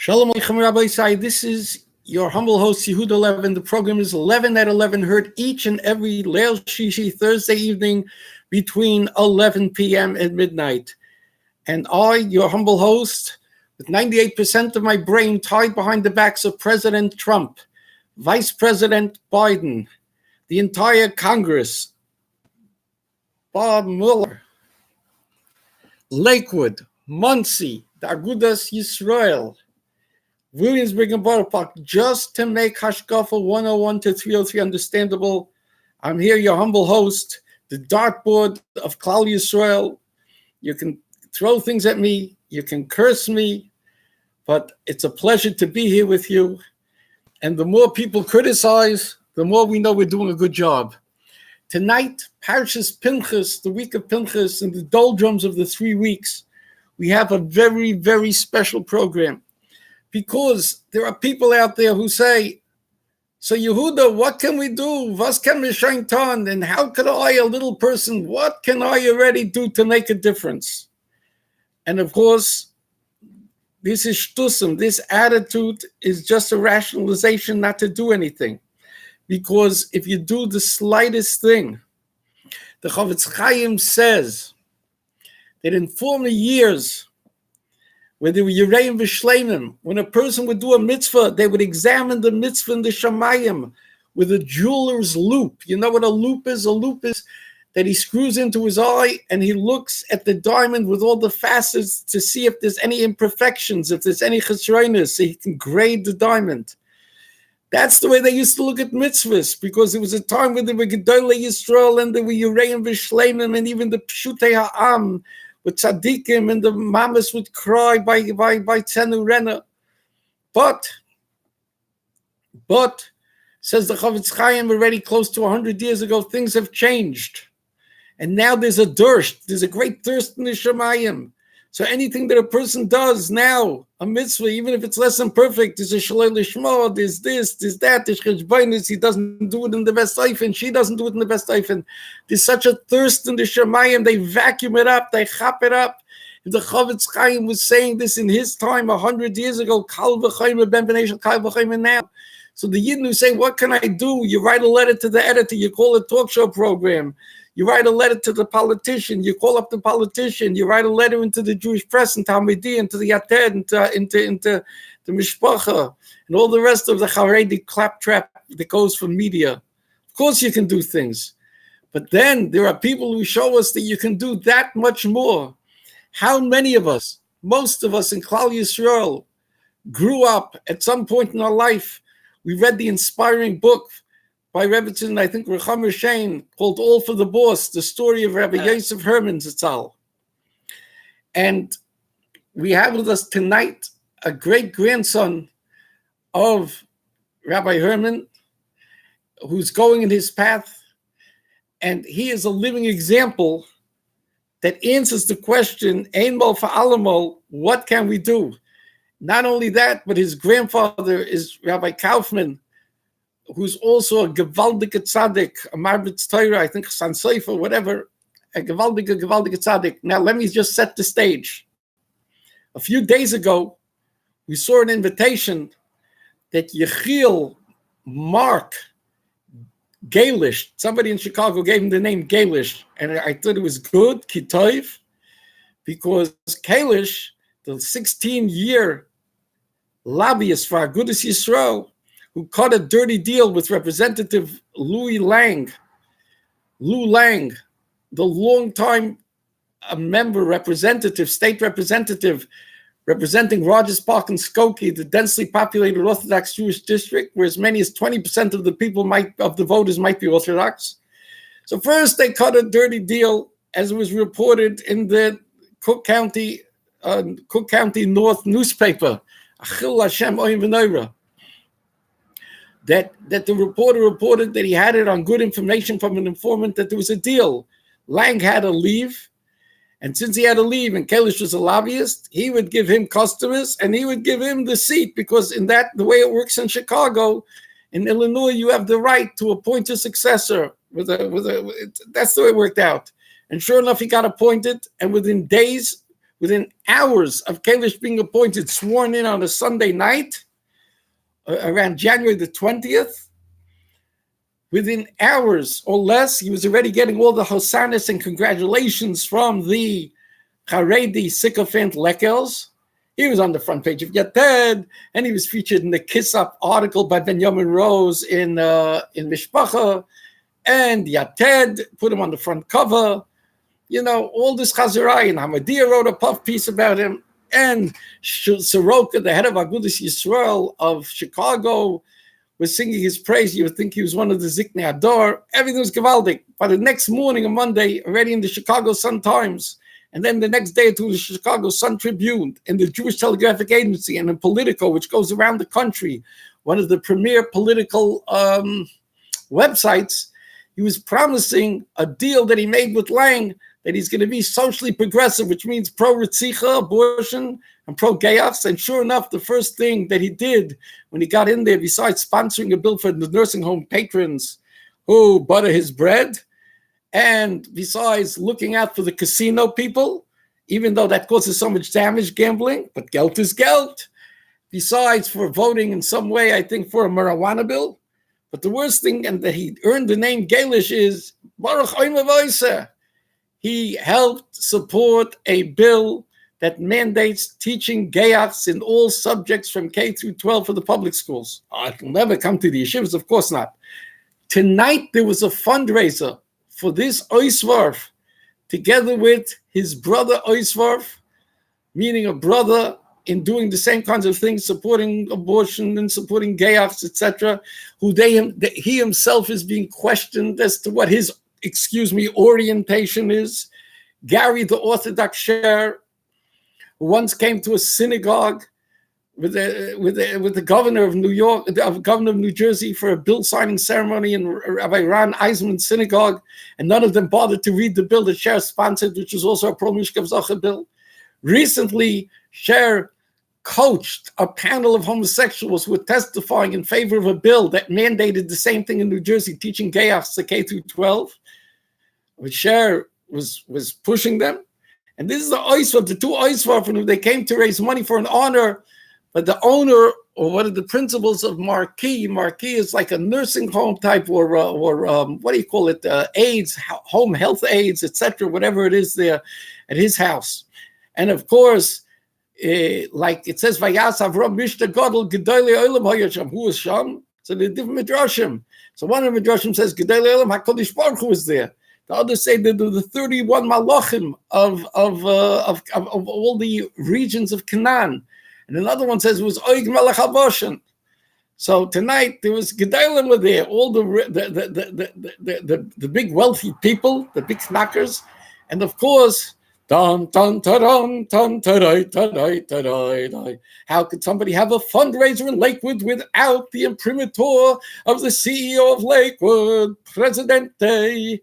Shalom Aleichem Rabbi Sai. This is your humble host, Yehuda 11. The program is 11 at 11, heard each and every Leil Shishi Thursday evening between 11 p.m. and midnight. And I, your humble host, with 98% of my brain tied behind the backs of President Trump, Vice President Biden, the entire Congress, Bob Mueller, Lakewood, Muncie, the Agudas Yisrael, Williamsburg and Borough Park, just to make Hashkafa 101 to 303 understandable. I'm here, your humble host, the dartboard of Klal Yisrael. You can throw things at me, you can curse me, but it's a pleasure to be here with you. And the more people criticize, the more we know we're doing a good job. Tonight, Parshas Pinchas, the week of Pinchas, and the doldrums of the 3 weeks, we have a very, very special program. Because there are people out there who say, so Yehuda, what can we do? Was can we shine on? And how could I, a little person, what can I already do to make a difference? And of course, this is shtussim. This attitude is just a rationalization not to do anything. Because if you do the slightest thing, the Chavetz Chaim says that in former years, when they were Yereim v'Shleimim, when a person would do a mitzvah, they would examine the mitzvah in the Shamayim with a jeweler's loop. You know what a loop is? A loop is that he screws into his eye and he looks at the diamond with all the facets to see if there's any imperfections, if there's any chesroinus, so he can grade the diamond. That's the way they used to look at mitzvahs, because it was a time when they were Gedolei Yisrael and they were Yereim v'Shleimim, and even the Pshutei Ha'am, with tzaddikim, and the mamas would cry by Tzenu Rena. But, says the Chavetz Chaim, already close to 100 years ago, things have changed. And now there's a great thirst in the Shemayim. So anything that a person does now, a mitzvah, even if it's less than perfect, there's a shalei lishma, there's this, there's that, there's cheshbonus, he doesn't do it in the best eifen, she doesn't do it in the best eifen. There's such a thirst in the Shemayim, they vacuum it up, they chop it up. The Chavetz Chaim was saying this in his time 100 years ago, kal v'chayim ben b'nei shel kal v'chayim now. So the Yidden who say, what can I do? You write a letter to the editor, you call a talk show program. You write a letter to the politician. You call up the politician. You write a letter into the Jewish press and Talmudi, into the Yated, into the Mishpacha, and all the rest of the Haredi claptrap that goes for media. Of course, you can do things, but then there are people who show us that you can do that much more. How many of us, most of us in Klal Yisrael, grew up at some point in our life? We read the inspiring book by Rebbetzin, I think Recham Rishain, called All for the Boss, the story of Rabbi Yosef Herman Zatzal. And we have with us tonight a great-grandson of Rabbi Herman, who's going in his path, and he is a living example that answers the question, Ein Mo Fa'alamo, what can we do? Not only that, but his grandfather is Rabbi Kaufman, who's also a gewaldige tzaddik, a marbitz Torah, I think San Seifer, whatever, a gewaldige tzaddik. Now let me just set the stage. A few days ago, we saw an invitation that Yechiel Mark Galish, somebody in Chicago gave him the name Galish, and I thought it was good, Kitov, because Galish, the 16-year lobbyist for Agudas Yisrael, who cut a dirty deal with Representative Lou Lang, the longtime member representative, state representative, representing Rogers Park and Skokie, the densely populated Orthodox Jewish district, where as many as 20% of the voters might be Orthodox. So first they cut a dirty deal, as it was reported in the Cook County North newspaper, Achil Hashem Oim V'Noira, that the reporter reported that he had it on good information from an informant that there was a deal. Lang had to leave, and since he had to leave and Kalish was a lobbyist, he would give him customers and he would give him the seat, because in that, the way it works in Chicago, in Illinois, you have the right to appoint a successor. That's the way it worked out. And sure enough, he got appointed, and within days, within hours of Kalish being appointed, sworn in on a Sunday night, around January the 20th, within hours or less, he was already getting all the hosannas and congratulations from the Haredi sycophant Lekels. He was on the front page of Yated, and he was featured in the Kiss Up article by Benjamin Rose in Mishpacha, and Yated put him on the front cover. You know, all this Chazarai, and Hamadia wrote a puff piece about him, and Soroka, the head of Agudas Yisrael of Chicago, was singing his praise. You would think he was one of the Ziknei Ador. Everything was Gavaldik. By the next morning, on Monday, already in the Chicago Sun-Times, and then the next day to the Chicago Sun-Tribune, and the Jewish Telegraphic Agency, and in Politico, which goes around the country, one of the premier political websites, he was promising a deal that he made with Lang, that he's going to be socially progressive, which means pro-Ritzicha, abortion, and pro-Gayachs. And sure enough, the first thing that he did when he got in there, besides sponsoring a bill for the nursing home patrons who butter his bread, and besides looking out for the casino people, even though that causes so much damage, gambling, but Geld is Geld. Besides for voting in some way, I think, for a marijuana bill. But the worst thing, and that he earned the name Galish, is Baruch Oima Voisa. He helped support a bill that mandates teaching Gayachs in all subjects from K through 12 for the public schools. It'll never come to the yeshivas, of course not. Tonight, there was a fundraiser for this Oisvarf, together with his brother Oisvarf, meaning a brother in doing the same kinds of things, supporting abortion and supporting Gayachs, etc., who he himself is being questioned as to what his orientation is. Gary, the Orthodox Sher, who once came to a synagogue with the governor of New York, the governor of New Jersey, for a bill signing ceremony in Rabbi Ron Eisman's synagogue, and none of them bothered to read the bill that Sher sponsored, which was also a pro-Mishkav Zacha bill. Recently, Sher coached a panel of homosexuals who were testifying in favor of a bill that mandated the same thing in New Jersey, teaching Gayachs to K through 12. Which Sher was pushing them. And this is the Oisvar, the two Oisvar from whom they came to raise money for an honor. But the owner, or one of the principals of Marquee is like a nursing home type, or what do you call it, aids, home health aids, etc., whatever it is there at his house. And of course, like it says, Vayas Avram Mishta Gadol Gedolei Olam Hayasham. Who was Sham? So the different Midrashim. So one of the Midrashim says Gedolei Olam HaKadosh Baruch Hu was there. The others say that the 31 malachim of all the regions of Canaan. And another one says it was Oig Melech HaBashan. So tonight there was Gedalim were there, all the big wealthy people, the big knackers, and of course, dun dun dun dun dun dun. How could somebody have a fundraiser in Lakewood without the imprimatur of the CEO of Lakewood, Presidente,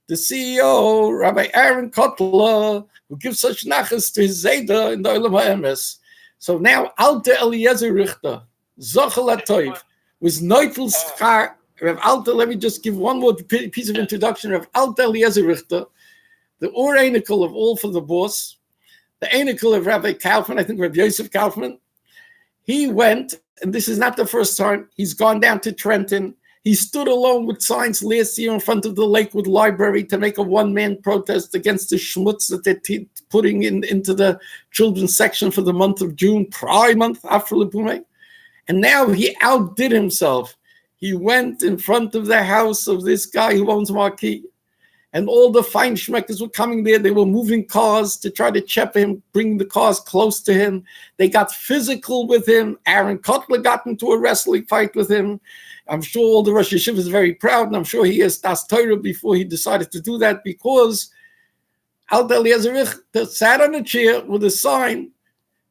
the CEO, Rabbi Aaron Kotler, who gives such nachas to his Zayda in the Olam HaEmes. So now, Alter Eliezer Richter, Zochel HaToiv, was Neutel Schar. Rav Alter, let me just give one more piece of introduction. Rav Alter Eliezer Richter, the Ur Einikel of All for the Boss, the Einikel of Rabbi Kaufman, I think Rabbi Yosef Kaufman. He went, and this is not the first time, he's gone down to Trenton. He stood alone with signs last year in front of the Lakewood Library to make a one-man protest against the schmutz that they're putting into the children's section for the month of June, Pride Month, after Lepume. And now he outdid himself. He went in front of the house of this guy who owns Marquee, and all the fine schmeckers were coming there. They were moving cars to try to chep him, bring the cars close to him. They got physical with him. Aaron Kotler got into a wrestling fight with him. I'm sure all the Rosh Yeshiva is very proud, and I'm sure he has Das Torah before he decided to do that, because Alter Eliezer Richter sat on a chair with a sign,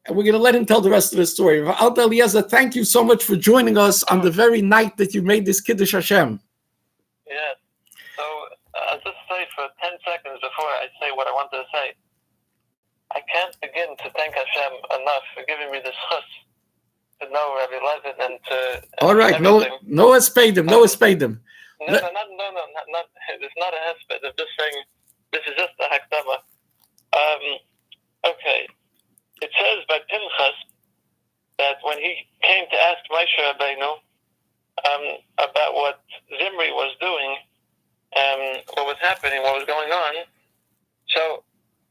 and we're going to let him tell the rest of the story. Alter Eliezer, thank you so much for joining us on the very night that you made this Kiddush Hashem. Yes. So I'll just say for 10 seconds before I say what I wanted to say, I can't begin to thank Hashem enough for giving me this chus to know Rabbi Levin and to... All right, no espedim. No, it's not a hesped. I'm just saying, this is just a hakdama. Okay, to ask Moshe Rabbeinu about what Zimri was doing, what was happening, what was going on. So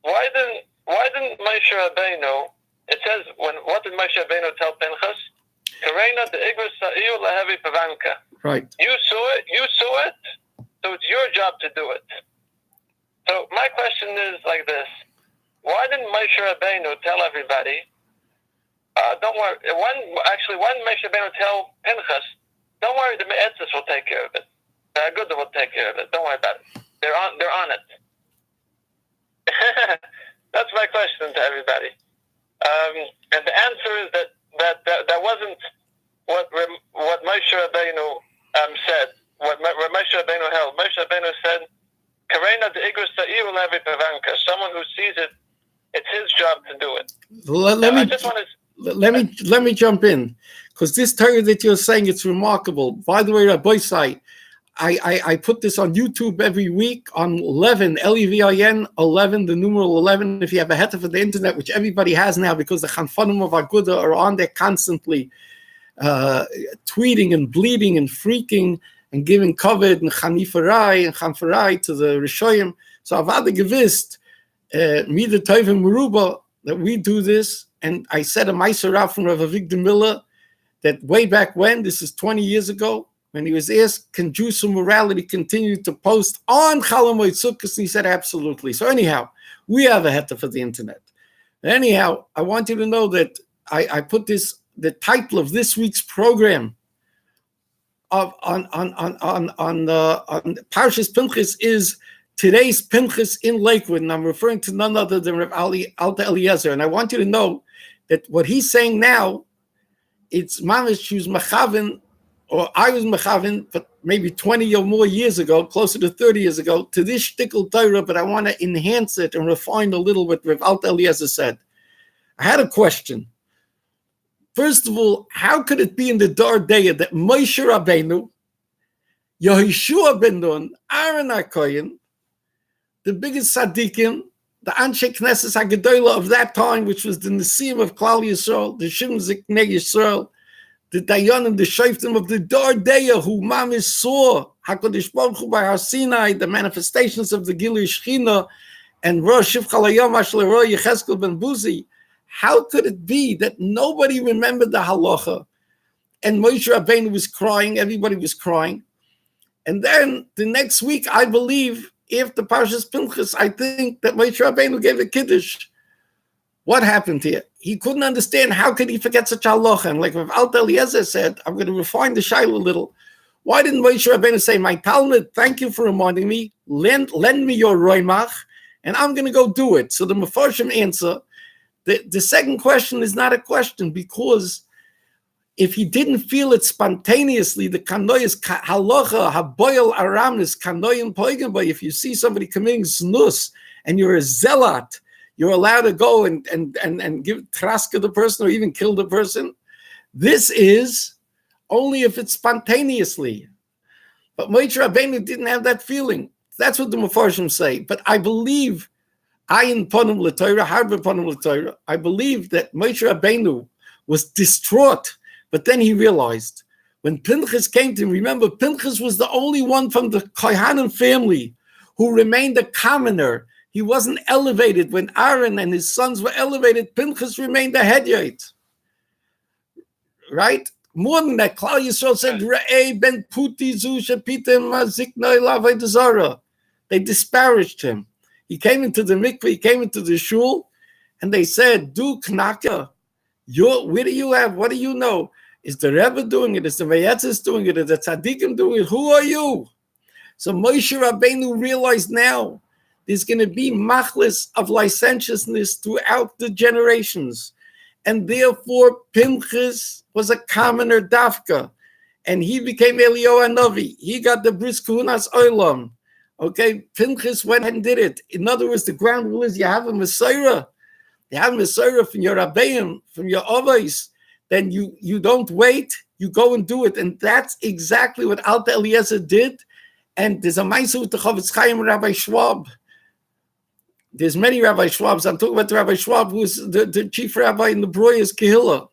why didn't Moshe Rabbeinu? It says what did Moshe Rabbeinu tell Pinchas? Karena the Igros Sa'iu Lahevi Pavanka. Right. You saw it, so it's your job to do it. So my question is like this: why didn't Moshe Rabbeinu tell everybody? Don't worry. When Moshe Rabbeinu tell Pinchas, don't worry, the Me'etzes will take care of it. The Agudah will take care of it. Don't worry about it. They're on it. That's my question to everybody. And the answer is that wasn't what Moshe Rabbeinu said. What Moshe Rabbeinu held. Moshe Rabbeinu said, "Karena de Igros Sa'iu Levi Pavanka." Someone who sees it, it's his job to do it. Let me jump in, because this Torah that you're saying, it's remarkable. By the way, Rabbi Sai, I put this on YouTube every week on 11, Levin 11, the numeral 11. If you have a heter for the internet, which everybody has now, because the Chanfanim of Aguda are on there constantly, tweeting and bleeding and freaking and giving kavod and chanfarai to the Rishoyim. So I've had gewusst, Mida Tovim Meruba, that we do this. And I said a Meiser Rav from Rav Avigdor Miller that way back when, this is 20 years ago, when he was asked, can Jews of morality continue to post on Chol Hamoed Sukkos? And he said, absolutely. So anyhow, we have a heter for the internet. Anyhow, I want you to know that I put the title of this week's program on Parshas Pinchas is today's Pinchas in Lakewood, and I'm referring to none other than Rav Alta Eliezer. And I want you to know that what he's saying now, it's Mamish who's Machavin, or I was Machavin, but maybe 20 or more years ago, closer to 30 years ago, to this shtickle Torah, but I want to enhance it and refine a little what Rav Alta Eliezer said. I had a question. First of all, how could it be in the Dar Deya that Moshe Rabbeinu, Yehoshua ben Nun, Aaron HaKohen, the biggest tzaddikim, the Anshe Knesses HaGedolah of that time, which was the Nesiim of Klal Yisrael, the Shimon Ziknei Yisrael, the Dayanim, the Shoftim of the Dar Deya, who Mamish saw HaKadosh Baruch Hu by Har Sinai, the manifestations of the Gilui Shechina, and Rosh Shivcha Layom Asher Roy Yecheskel ben Buzi. How could it be that nobody remembered the halacha? And Moshe Rabbeinu was crying, everybody was crying. And then the next week, I believe, after Parshas Pinchas, I think that Moshe Rabbeinu gave a kiddush. What happened here? He couldn't understand how could he forget such halacha. And like Rav Alta Eliezer said, I'm going to refine the shayla a little. Why didn't Moshe Rabbeinu say, my Talmud, thank you for reminding me, lend me your roimach, and I'm going to go do it. So the Mefarshim answer, the second question is not a question, because if he didn't feel it spontaneously, the kanoyas halacha haboyel aramnis kanoyim poigenboy. If you see somebody committing znus and you're a zealot, you're allowed to go and give traska to the person or even kill the person. This is only if it's spontaneously. But Moshe Rabbeinu didn't have that feeling. That's what the Mefarshim say. But I believe, I believe that Moshe Rabbeinu was distraught. But then he realized when Pinchas came to him, remember, Pinchas was the only one from the Kohanim family who remained a commoner. He wasn't elevated. When Aaron and his sons were elevated, Pinchas remained a hedyot. Right? More than that, Klal Yisrael said, Re'ei ben puti zu shepitem maziknoi lavei dezara. They disparaged him. He came into the mikveh, he came into the shul, and they said, Du knaka. Where do you have? What do you know? Is the Rebbe doing it? Is the Meyetzes doing it? Is the Tzaddikim doing it? Who are you? So Moshe Rabbeinu realized now there's going to be machlis of licentiousness throughout the generations. And therefore, Pinchas was a commoner dafka. And he became Eliyahu Hanavi. He got the Bris Kuhunas Olam. Okay, Pinchas went and did it. In other words, the ground rule is you have a Messiah. You have Messiah from your Rabbeim, from your Avos, then you don't wait, you go and do it. And that's exactly what Alta Eliezer did. And there's a Ma'aseh with the Chavetz Chaim Rabbi Schwab. There's many Rabbi Schwabs. I'm talking about the Rabbi Schwab, who is the chief rabbi in the Breuer's Kehillah.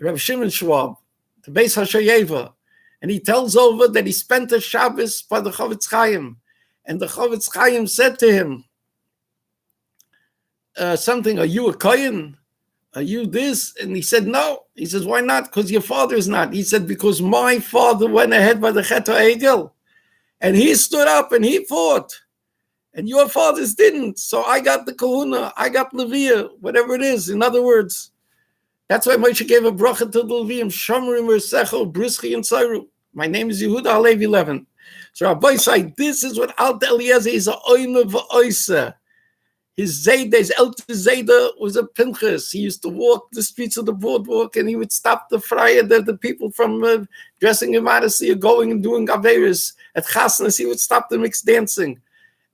Reb Shimon Schwab, the Beis Hashayeva, and he tells over that he spent a Shabbos by the Chavetz Chaim, and the Chavetz Chaim said to him something, are you a Kohen? Are you this? And he said, no. He says, why not? Because your father is not. He said, because my father went ahead by the Chet HaEgel, and he stood up and he fought, and your fathers didn't. So I got the kahuna, I got Leviah, whatever it is. In other words, that's why Moshe gave a bracha to the Leviim, Shomrim Versecho, Briski and Tzayru. My name is Yehuda Halevi Levin. So Rabbi said, this is what Alta Eliezer is a oime v'oise. His Zayda, his elder Zayda was a Pinchas. He used to walk the streets of the boardwalk, and he would stop the friar, the people from dressing in modesty or going and doing Averis. At Chasnas, he would stop the mixed dancing.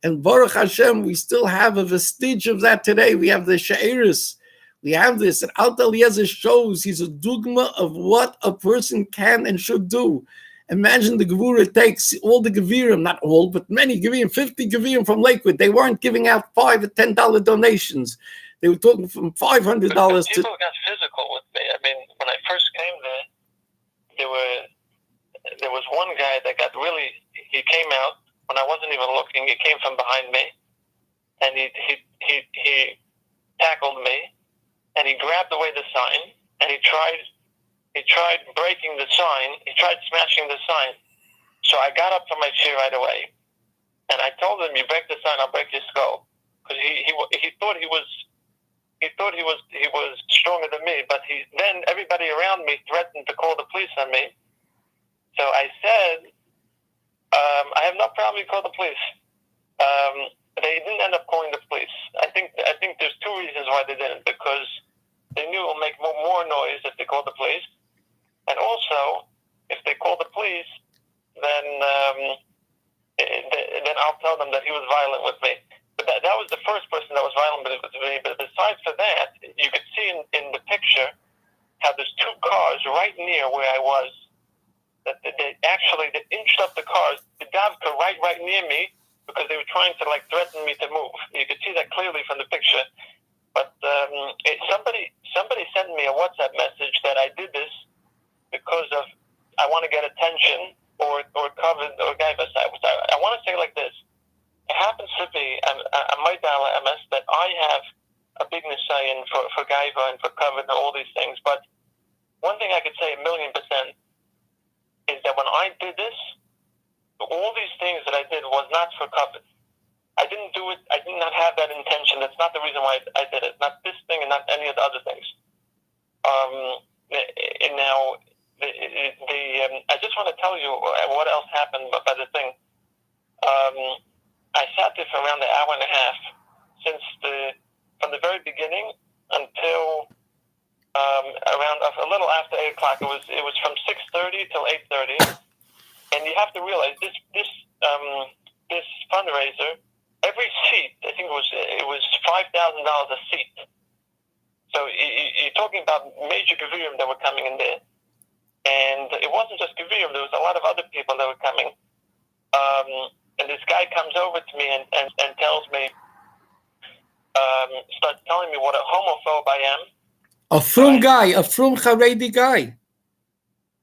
And Baruch Hashem, we still have a vestige of that today. We have the Sha'iris. We have this. And Alta Eliezer shows he's a dogma of what a person can and should do. Imagine the Gevura takes all the Gevirim, not all, but many Gevirim, 50 Gevirim from Lakewood. They weren't giving out $5 or $10 donations. They were talking from $500 to... People got physical with me. I mean, when I first came there, there was one guy that got really... He came out when I wasn't even looking. He came from behind me, and he tackled me, and he grabbed away the sign, and he tried breaking the sign. He tried smashing the sign. So I got up from my chair right away, and I told him, "You break the sign, I'll break your skull." Because he thought he was stronger than me. But then everybody around me threatened to call the police on me. So I said, "I have no problem. You call the police." They didn't end up calling the police. I think there's two reasons why they didn't. Because they knew it would make more noise if they called the police. And also, if they call the police, then I'll tell them that he was violent with me. But that was the first person that was violent with me. But besides for that, you could see in the picture how there's two cars right near where I was. That they inched up the cars, the Davka right near me, because they were trying to threaten me to move. You could see that clearly from the picture. But somebody sent me a WhatsApp message that I did this because of I want to get attention or covered or gaiva. I want to say like this. It happens to be a Maidala MS that I have a big nisayon for gaiva and for covered and all these things. But one thing I could say 1,000,000% is that when I did this, all these things that I did was not for covered. I didn't do it. I did not have that intention. That's not the reason why I did it. Not this thing and not any of the other things. And now, I just want to tell you what else happened by the thing. I sat there for around an hour and a half from the very beginning until around a little after 8 o'clock. It was from 6:30 till 8:30, and you have to realize this fundraiser. Every seat, I think it was $5,000 a seat. So you're talking about major Gevirim that were coming in there. And it wasn't just Gevirim, there was a lot of other people that were coming. And this guy comes over to me and tells me, starts telling me what a homophobe I am. A frum guy, a frum Haredi guy.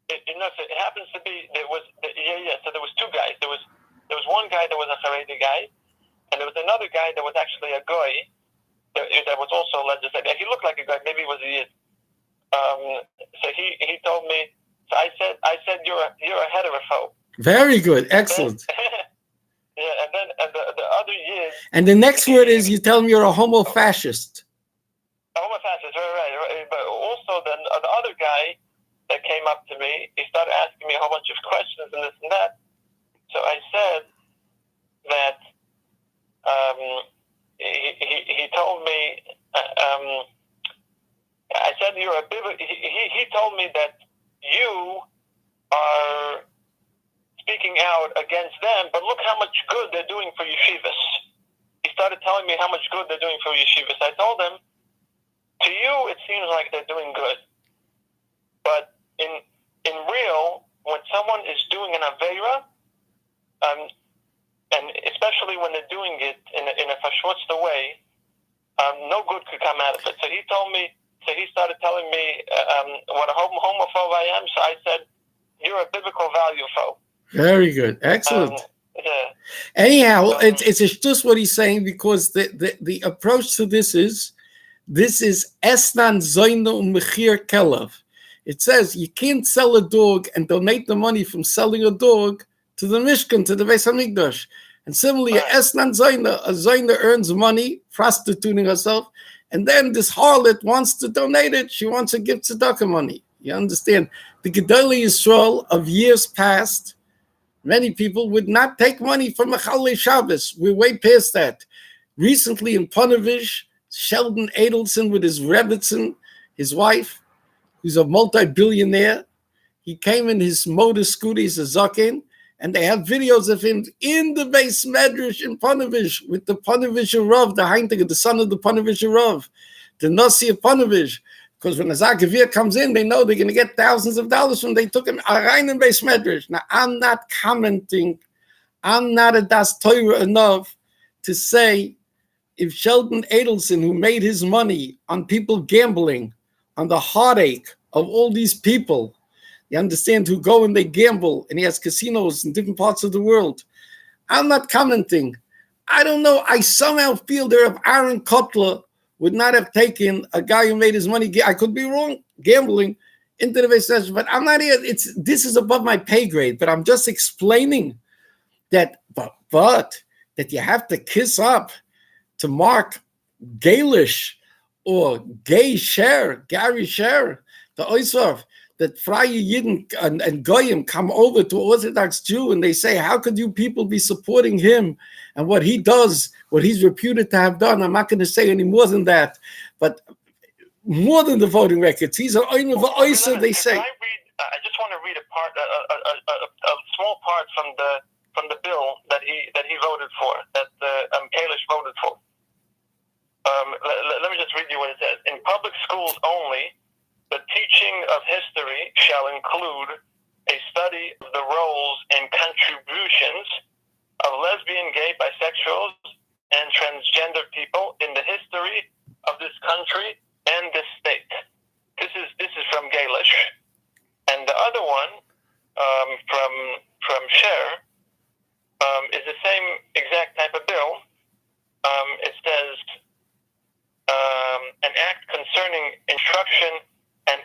It happens to be, so there was two guys. There was one guy that was a Haredi guy, and there was another guy that was actually a goy that was also a legislator. He looked like a guy, maybe he was a yid. So he told me. So I said you're a heterophobe. Very good, excellent. And then the other yid. And the next word is you tell me you're a homo-fascist. A homo-fascist, right. But also then the other guy that came up to me, he started asking me a whole bunch of questions and this and that. So I said that. He told me, I said you're a bigot. He told me that you are speaking out against them, but look how much good they're doing for yeshivas. He started telling me how much good they're doing for yeshivas. I told him, to you it seems like they're doing good, but in real, when someone is doing an aveira, and especially when they're doing it in a fashwatsta way, no good could come out of it. So he told me, So he started telling me what a homophobe I am. So I said, "You're a biblical value phobe." Very good. Excellent. Yeah. Anyhow, it's just what he's saying, because the approach to this is Esnan Zoyna Mechir Kelav. It says you can't sell a dog and donate the money from selling a dog to the Mishkan, to the Beis Hamikdash. And similarly, Esnan Zoyna, a Zoyna earns money prostituting herself, and then this harlot wants to donate it. She wants to give tzedakah money. You understand? The Gedolei Yisrael of years past, many people would not take money from a Chalei Shabbos. We're way past that. Recently in Ponevezh, Sheldon Adelson with his Rebbitzin, his wife, who's a multi-billionaire, he came in his motor scooter, he's a Zaken, and they have videos of him in the Beis Medrash in Ponevezh with the Ponevezh Rav, the Heintiger, the son of the Ponevezh Rav, the Nasi of Ponevezh. Because when a Zakavir comes in, they know they're going to get thousands of dollars from. They took him rein in Beis Medrash. Now, I'm not commenting. I'm not a Das Torah enough to say if Sheldon Adelson, who made his money on people gambling, on the heartache of all these people, you understand, who go and they gamble, and he has casinos in different parts of the world. I'm not commenting. I don't know. I somehow feel there if Aaron Kotler would not have taken a guy who made his money, I could be wrong, gambling, into the Beis Medrash, but I'm not here. This is above my pay grade, but I'm just explaining that, but that you have to kiss up to Mark Galish or Gay Sher, Gary Sher, the Oisov, that Freie Yidden and Goyim come over to Orthodox Jew and they say, how could you people be supporting him and what he does, what he's reputed to have done? I'm not going to say any more than that, but more than the voting records. He's an Oim of Oisa, they say. I just want to read a part, a small part from the bill that he voted for, that Kalish voted for. Let me just read you what it says. In public schools only, the teaching of history shall include a study of the roles and contributions of lesbian, gay, bisexuals, and transgender people in the history of this country and this state. This is from Galish, and the other one from Sher is the same exact type of bill. It says an act concerning instruction and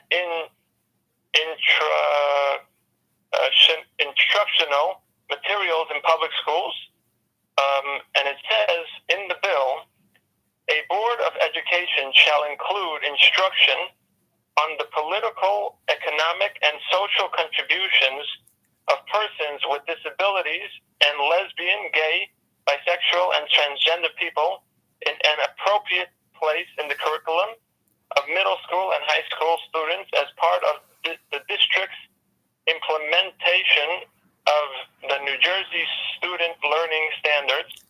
instructional materials in public schools, and it says in the bill, a board of education shall include instruction on the political, economic, and social contributions of persons with disabilities and lesbian, gay, bisexual, and transgender people in an appropriate place in the curriculum of middle school and high school students as part of the district's implementation of the New Jersey Student Learning Standards,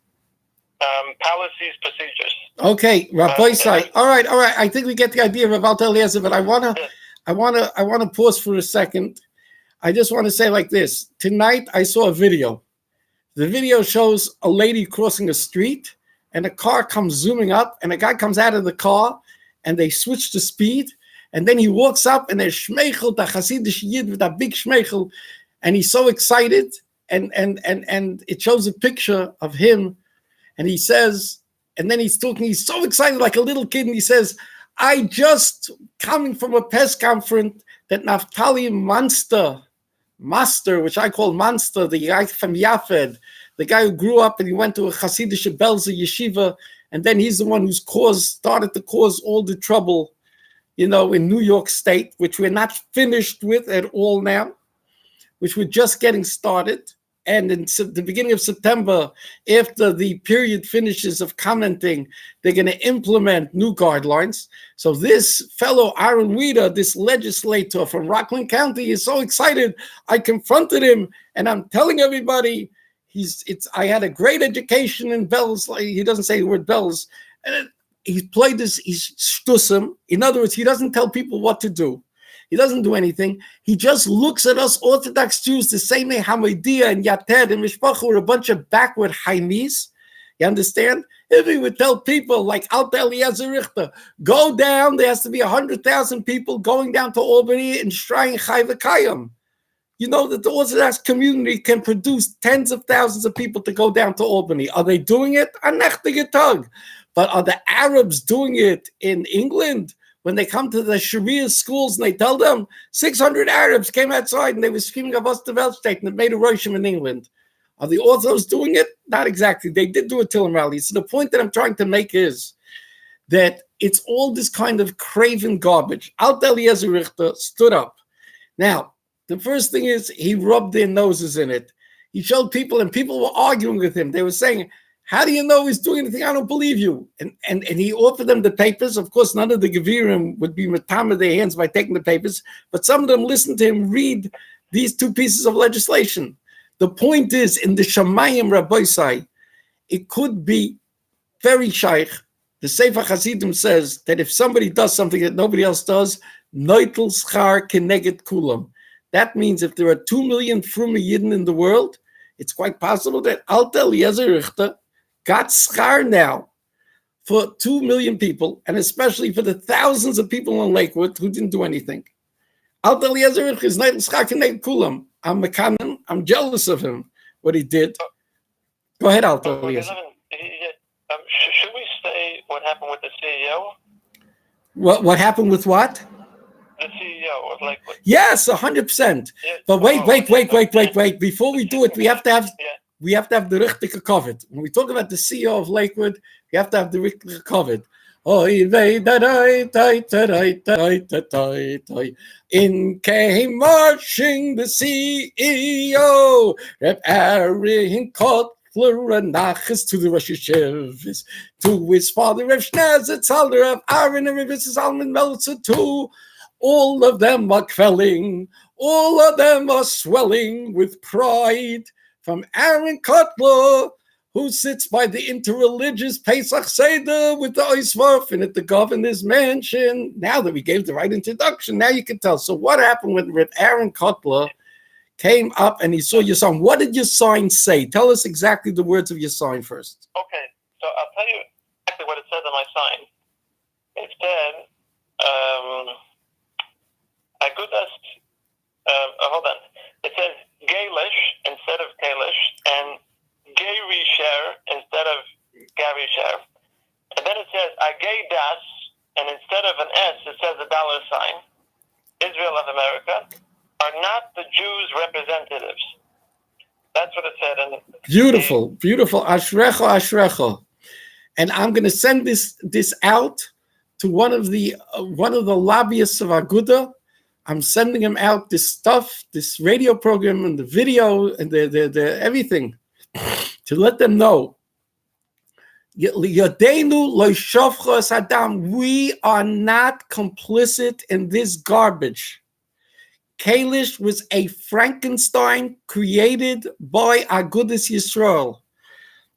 policies, procedures. Okay, Rabbi Isai. All right. I think we get the idea of Rav Eliezer, but I want to pause for a second. I just want to say like this. Tonight I saw a video. The video shows a lady crossing a street, and a car comes zooming up, and a guy comes out of the car, and they switch the speed, and then he walks up, and there's Shmeichel, the Hasidic Yid with that big Shmeichel, and he's so excited, and it shows a picture of him, and he says, and then he's talking, he's so excited like a little kid, and he says, I just coming from a press conference that Naftali Master, which I call Monster, the guy from Yafed, the guy who grew up and he went to a Hasidic Belzer yeshiva, and then he's the one who's started to cause all the trouble, in New York State, which we're not finished with at all now, which we're just getting started. And in the beginning of September, after the period finishes of commenting, they're going to implement new guidelines. So this fellow Aaron Weeder, this legislator from Rockland County, is so excited. I confronted him, and I'm telling everybody, I had a great education in bells. He doesn't say the word bells. And he played this, he's shtusim. In other words, he doesn't tell people what to do. He doesn't do anything. He just looks at us Orthodox Jews the same way Hamadia and Yated and Mishpacha were a bunch of backward Haimis. You understand? If he would tell people like Alta Eliezer Richter, go down, there has to be 100,000 people going down to Albany and Shrine Chai V'Kayim. You know that the Orthodox community can produce tens of thousands of people to go down to Albany. Are they doing it? But are the Arabs doing it in England? When they come to the Sharia schools and they tell them 600 Arabs came outside and they were screaming about the Weltstate and it made a Roshim in England. Are the Orthos doing it? Not exactly. They did do a Tillim rally. So the point that I'm trying to make is that it's all this kind of craven garbage. Alt Eliezer Richter stood up. Now, the first thing is he rubbed their noses in it. He showed people and people were arguing with him. They were saying, how do you know he's doing anything? I don't believe you. And he offered them the papers. Of course, none of the Gevirim would be matama their hands by taking the papers, but some of them listened to him read these two pieces of legislation. The point is, in the Shamayim Rabbeisai, it could be very shaykh. The Sefer Hasidim says that if somebody does something that nobody else does, noitel schar keneged kulam. That means if there are 2 million Fruma Yidden in the world, it's quite possible that Alta Eliezer Richter got schar now for 2 million people, and especially for the thousands of people in Lakewood who didn't do anything. Alta Eliezer Richter is noitel schar keneged kulam. I'm jealous of him, what he did. Go ahead, Alta Eliezer. Should we say what happened with the CEO? What happened with what? The CEO of Lakewood. Yes, 100%. Yeah. But wait. Before we do it, we have to have the richtige covered. When we talk about the CEO of Lakewood, we have to have the richtige covered. In came marching the CEO, Reb Aaron Kotler and Nachas to the Rosh Hashanah, to his father Reb Shnezet Tzalder of Aaron and Reb Zalman Meltzer too. All of them are quelling, all of them are swelling with pride. From Aaron Kotler, who sits by the interreligious Pesach Seder with the Oisvarf and at the governor's mansion. Now that we gave the right introduction, now you can tell. So what happened when Aaron Kotler came up and he saw your sign? What did your sign say? Tell us exactly the words of your sign first. Okay, so I'll tell you exactly what it said on my sign. It said, hold on. It says Gaelish instead of Kalish and Gary Share instead of Gary Share. And then it says Agay Das, and instead of an S, it says a $sign. Israel of America are not the Jews' representatives. That's what it said. And beautiful. Ashrecha. And I'm going to send this out to one of the lobbyists of Aguda. I'm sending him out this stuff, this radio program and the video and the everything to let them know. We are not complicit in this garbage. Kalish was a Frankenstein created by Agudas Yisrael.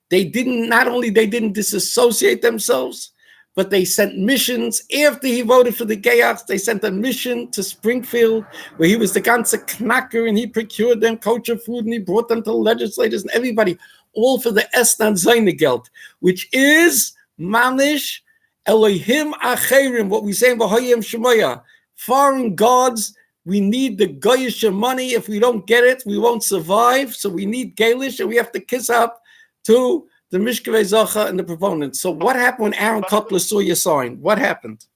They didn't disassociate themselves, but they sent missions. After he voted for the Gayaks, they sent a mission to Springfield, where he was the ganze knacker, and he procured them kosher food, and he brought them to the legislators and everybody, all for the Estan Zaynegeld, which is Manish Elohim Acherim, what we say in V'hoyim Shemoya, foreign gods. We need the Goyish money. If we don't get it, we won't survive. So we need Galish, and we have to kiss up to the Mishkevei Zacha and the proponents. So what happened when Aaron Kotler saw your sign? What happened?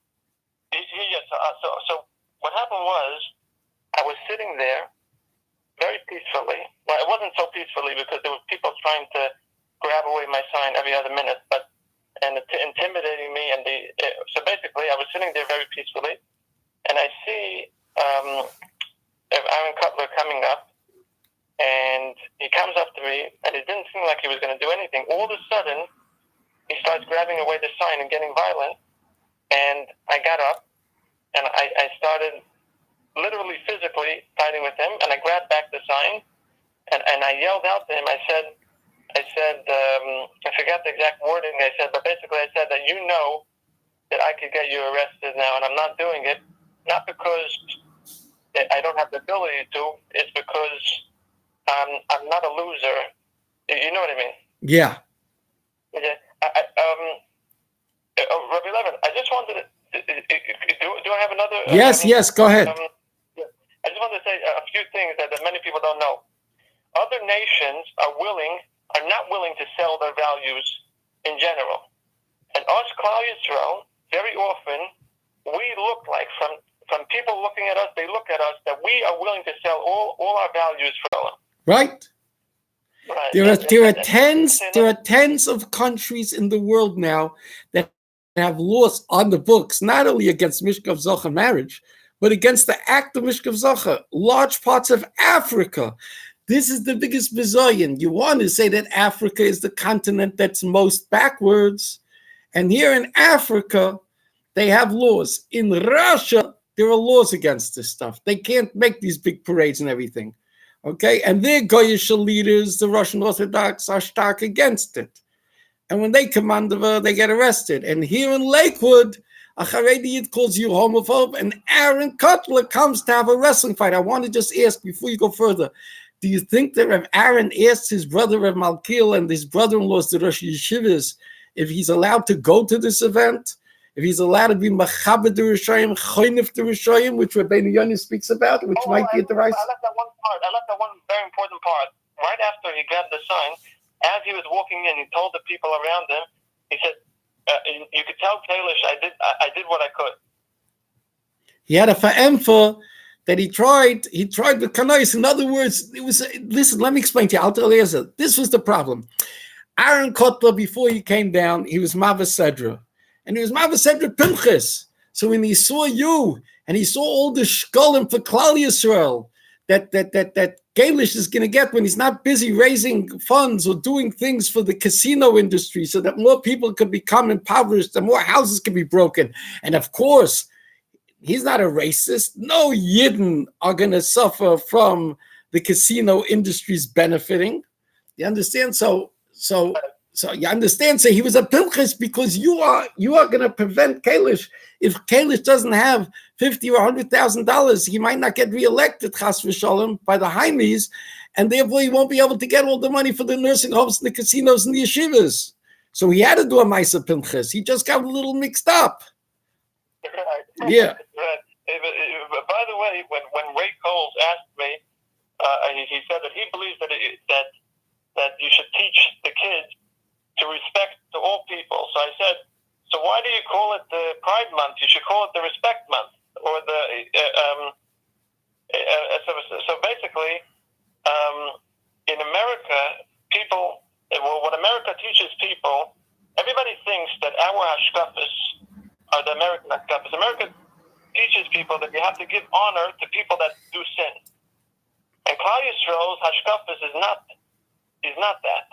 So what happened was, I was sitting there very peacefully. Well, it wasn't so peacefully because there were people trying to grab away my sign every other minute, and intimidating me. So basically, I was sitting there very peacefully, and I see Aaron Kotler coming up, and he comes up to me, and it didn't seem like he was going to do anything. All of a sudden, he starts grabbing away the sign and getting violent, and I got up, and I started literally physically fighting with him, and I grabbed back the sign, and I yelled out to him. I said, I forgot the exact wording I said, but basically I said that you know that I could get you arrested now, and I'm not doing it, not because I don't have the ability to, it's because I'm not a loser. You know what I mean? Yeah. Okay. Rabbi Levin, I just wanted to. Do I have another? Yes, go ahead. Yeah. I just wanted to say a few things that many people don't know. Other nations are not willing to sell their values in general. And us, Klal Yisrael, very often, we look like, from people looking at us, they look at us that we are willing to sell all our values for Allah. Right. Right. There are tens of countries in the world now that have laws on the books, not only against Mishkav Zocha marriage, but against the act of Mishkav Zocha. Large parts of Africa. This is the biggest bazillion. You want to say that Africa is the continent that's most backwards. And here in Africa, they have laws. In Russia, there are laws against this stuff. They can't make these big parades and everything. Okay, and their Goyish leaders, the Russian Orthodox, are stark against it. And when they command they get arrested. And here in Lakewood, a Haredi calls you homophobe, and Aaron Cutler comes to have a wrestling fight. I want to just ask before you go further, do you think that Rev Aaron asked his brother Rev Malkiel and his brother-in-laws, the Rosh Yeshivas, if he's allowed to go to this event? If he's allowed to be Machabed the Rishayim, Choynef the Rishayim, which Rabbeinu Yoni speaks about, which might be at the right. I left that one part. I left that one very important part. Right after he grabbed the sign, as he was walking in, he told the people around him, he said, you could tell Kalish, I did what I could. He had a fa'emfa that he tried with kanais. In other words, it was, listen, let me explain to you. I'll tell you, this was the problem. Aaron Kotler, before he came down, he was Mavasedra. And he was Mavasedra Pinchas. So when he saw you, and he saw all the shkolim for Klal Yisrael, that Galish is going to get when he's not busy raising funds or doing things for the casino industry so that more people could become impoverished and more houses can be broken. And of course, he's not a racist. No Yidden are going to suffer from the casino industry's benefiting. You understand? So you understand? So he was a Pinchas because you are going to prevent Kalish. If Kalish doesn't have $50,000 or $100,000, he might not get reelected, Chas v'shalom, by the Haimis, and therefore he won't be able to get all the money for the nursing homes and the casinos and the yeshivas. So he had to do a Maisa Pinchas. He just got a little mixed up. Right. Yeah. Right. By the way, when Ray Coles asked me, he said that he believes that you should teach the kids to respect to all people. So I said, so why do you call it the Pride Month? You should call it the Respect Month, or the. So basically, in America, people. Well, what America teaches people, everybody thinks that our hashkafas are the American hashkafas. America teaches people that you have to give honor to people that do sin, and Klal Yisrael's hashkafas is not that.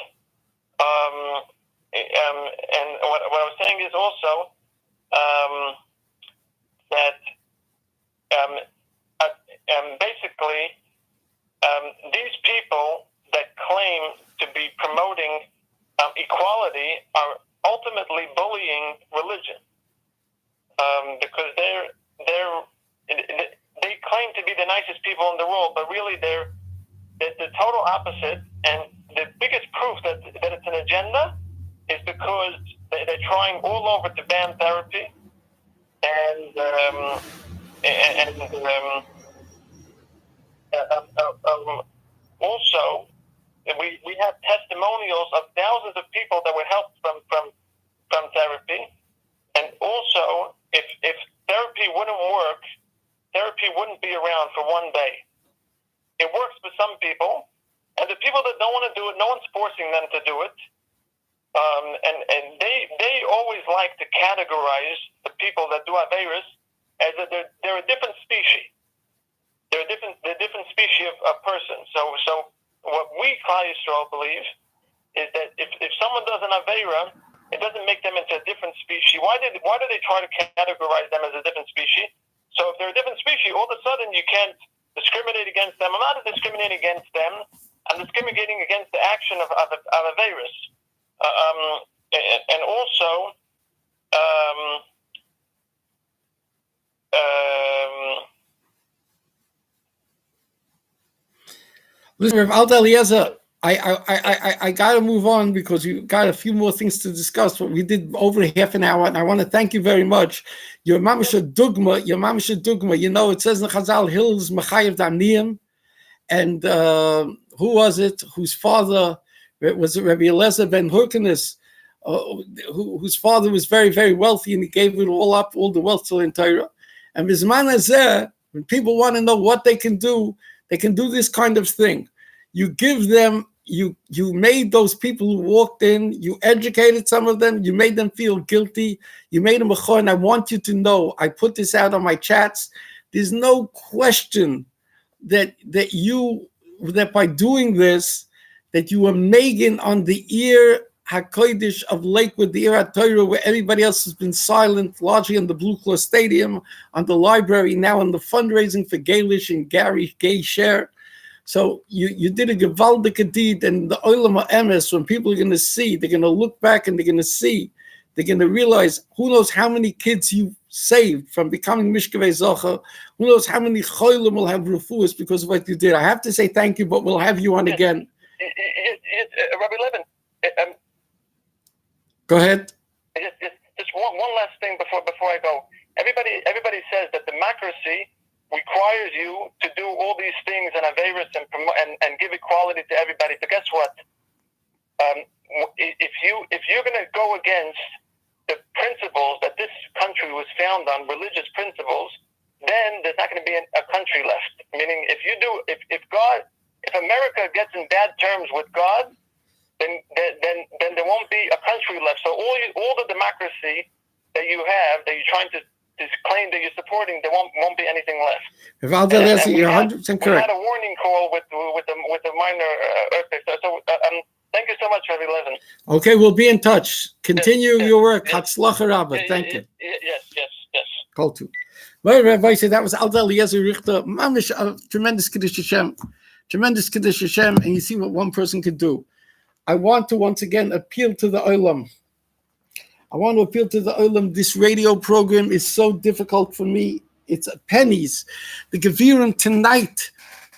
And what I was saying is also that basically these people that claim to be promoting equality are ultimately bullying religion because they claim to be the nicest people in the world, but really they're the total opposite. And the biggest proof that it's an agenda is because they're trying all over to ban therapy, and also we have testimonials of thousands of people that were helped from therapy, and also if therapy wouldn't work, therapy wouldn't be around for one day. It works for some people, and the people that don't want to do it, no one's forcing them to do it. And they always like to categorize the people that do Averis as that they're a different species. They're a different species of person. So what we Klal Yisrael believe is that if someone does an Avera, it doesn't make them into a different species. Why do they try to categorize them as a different species? So if they're a different species, all of a sudden you can't discriminate against them. I'm not discriminating against them. I'm discriminating against the action of Averis. And also, listen, Rav Alda Eliezer, I got to move on because we got a few more things to discuss. But we did over half an hour, and I want to thank you very much. Your mamisha dugma, You know, it says in Chazal, Hills Mechayev Damniyim, and who was it? Whose father was it? Rabbi Eliezer ben Hyrcanus, whose father was very, very wealthy, and he gave it all up, all the wealth to the Torah. And Bizman Hazeh, when people want to know what they can do this kind of thing. You give them. You made those people who walked in, you educated some of them, you made them feel guilty, you made them a chor, and I want you to know, I put this out on my chats, there's no question that by doing this, that you are making on the ear HaKodesh of Lakewood, the ear HaTorah, where everybody else has been silent, largely in the Blue Claw Stadium, on the library, now in the fundraising for Gaelish and Gay Share. So you did a gewaldige deed, and the Olam HaEmes, when people are going to see, they're going to look back and they're going to see, they're going to realize, who knows how many kids you saved from becoming Mishkevei Zocha, who knows how many cholim will have refuahs because of what you did. I have to say thank you, but we'll have you on again. Rabbi Levin, go ahead. Just one last thing before I go. Everybody says that democracy requires you to do all these things and Averis and give equality to everybody. But guess what? If you're going to go against the principles that this country was founded on, religious principles, then there's not going to be a country left. Meaning, if America gets in bad terms with God, then there won't be a country left. So all the democracy that you have, that you're trying to this claim that you're supporting, there won't be anything left. You're 100% correct. We had a warning call with the minor earthquake. So thank you so much, Rabbi Levin. Okay, we'll be in touch. Continue your work. Hatzlacha Rabbah. Thank you. Yes. Call to. Well, Rabbi said that was Alter Eliezer Richter. Mamish, tremendous Kiddush Hashem. Tremendous Kiddush Hashem, and you see what one person could do. I want to once again appeal to the Olam. This radio program is so difficult for me. It's pennies. The Gevirim tonight,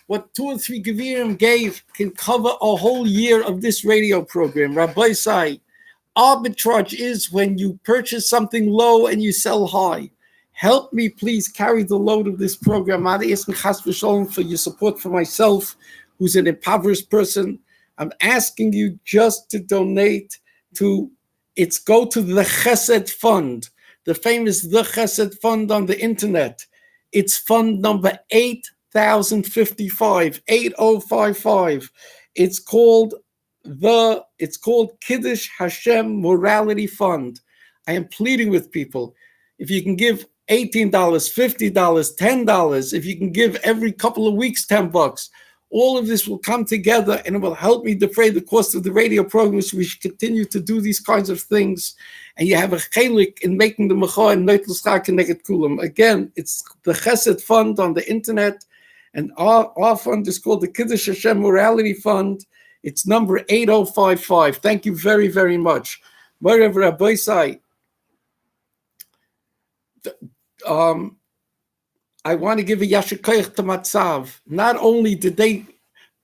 what 2 or 3 Gevirim gave can cover a whole year of this radio program. Rabbi Sai, arbitrage is when you purchase something low and you sell high. Help me, please, carry the load of this program. For your support for myself, who's an impoverished person. I'm asking you just to donate to go to the Chesed Fund, the famous The Chesed Fund on the internet. It's fund number 8055, 8055. It's called Kiddush Hashem Morality Fund. I am pleading with people. If you can give $18, $50, $10, if you can give every couple of weeks $10, all of this will come together and it will help me defray the cost of the radio program, so we should continue to do these kinds of things. And you have a chelik in making the mecha and Neutel Schak and Neget Kulam. Again, it's the Chesed Fund on the internet, and our fund is called the Kiddush Hashem Morality Fund. It's number 8055. Thank you very, very much. Wherever Rabbi Sai, I want to give a yashikoyach to Matzav. Not only did they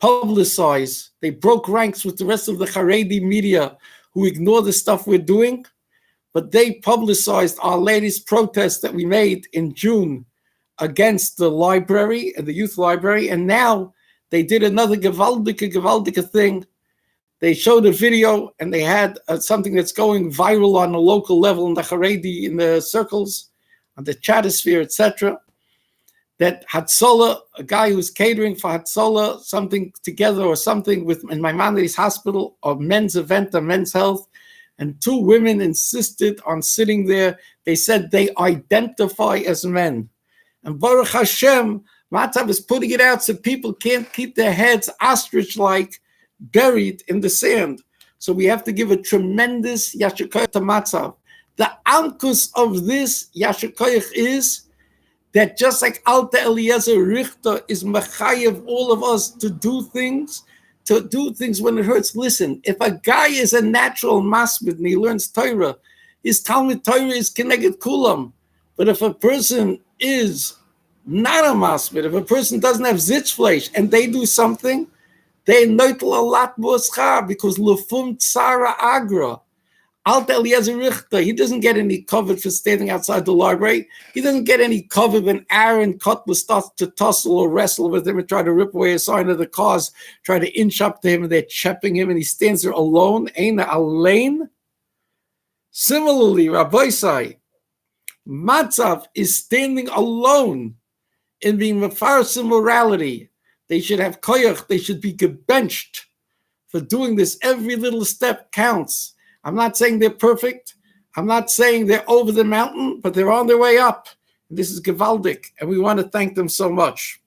publicize, they broke ranks with the rest of the Haredi media who ignore the stuff we're doing, but they publicized our latest protest that we made in June against the library and the youth library, and now they did another gewaldige thing. They showed a video and they had something that's going viral on a local level in the Haredi, in the circles, on the chatosphere, etc. That Hatzola, a guy who's catering for Hatzola, something together or something in Maimonides Hospital, a men's event, a men's health, and 2 women insisted on sitting there. They said they identify as men. And Baruch Hashem, Matzav is putting it out so people can't keep their heads ostrich-like buried in the sand. So we have to give a tremendous yashikoyach to Matzav. The ankus of this yashikoyach is that just like Alter Eliezer Richter is mechayev all of us to do things when it hurts. Listen, if a guy is a natural masmid and he learns Torah, his Talmud Torah is Keneged Kulam. But if a person is not a masmid, if a person doesn't have zitzfleish and they do something, They neutel a lot more schar because lefum tsara agra. Alta Eliezer Richter, he doesn't get any cover for standing outside the library. He doesn't get any cover when Aaron Cutler starts to tussle or wrestle with him and try to rip away a sign of the cars, try to inch up to him, and they're chepping him, and he stands there alone. Eina Alain. Similarly, Rabbi Sai, Matzav is standing alone in being mefarsim morality. They should have koyach, they should be gebenched for doing this. Every little step counts. I'm not saying they're perfect. I'm not saying they're over the mountain, but they're on their way up. This is gewaldic, and we want to thank them so much.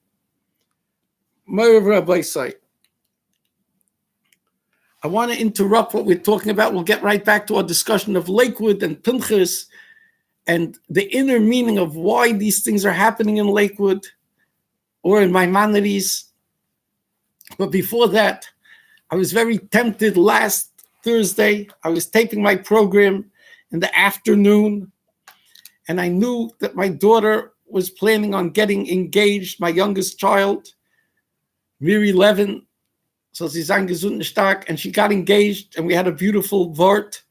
I want to interrupt what we're talking about. We'll get right back to our discussion of Lakewood and Pinchas and the inner meaning of why these things are happening in Lakewood or in Maimonides. But before that, I was very tempted last Thursday. I was taping my program in the afternoon, and I knew that my daughter was planning on getting engaged, my youngest child, Miri Levin. So she's angesund stark, and she got engaged, and we had a beautiful vort,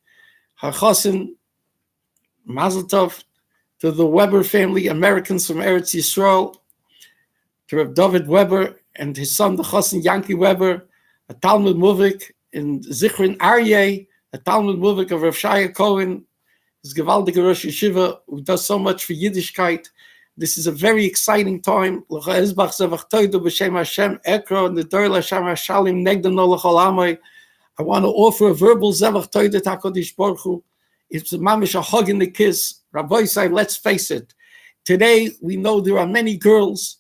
her chassan, Mazel Tov, to the Weber family, Americans from Eretz Yisrael, to Reb David Weber and his son, the chassan Yankee Weber, a Talmud Muvik in Zichron Aryeh, a Talmud Muvik of Rav Shaya Cohen, his gewaldige Rosh Yeshiva, who does so much for Yiddishkeit. This is a very exciting time. I want to offer a verbal Zevach Toida Takodish Baruch Hu. It's a mamish a hug and a kiss. Rabbi say, let's face it. Today, we know there are many girls,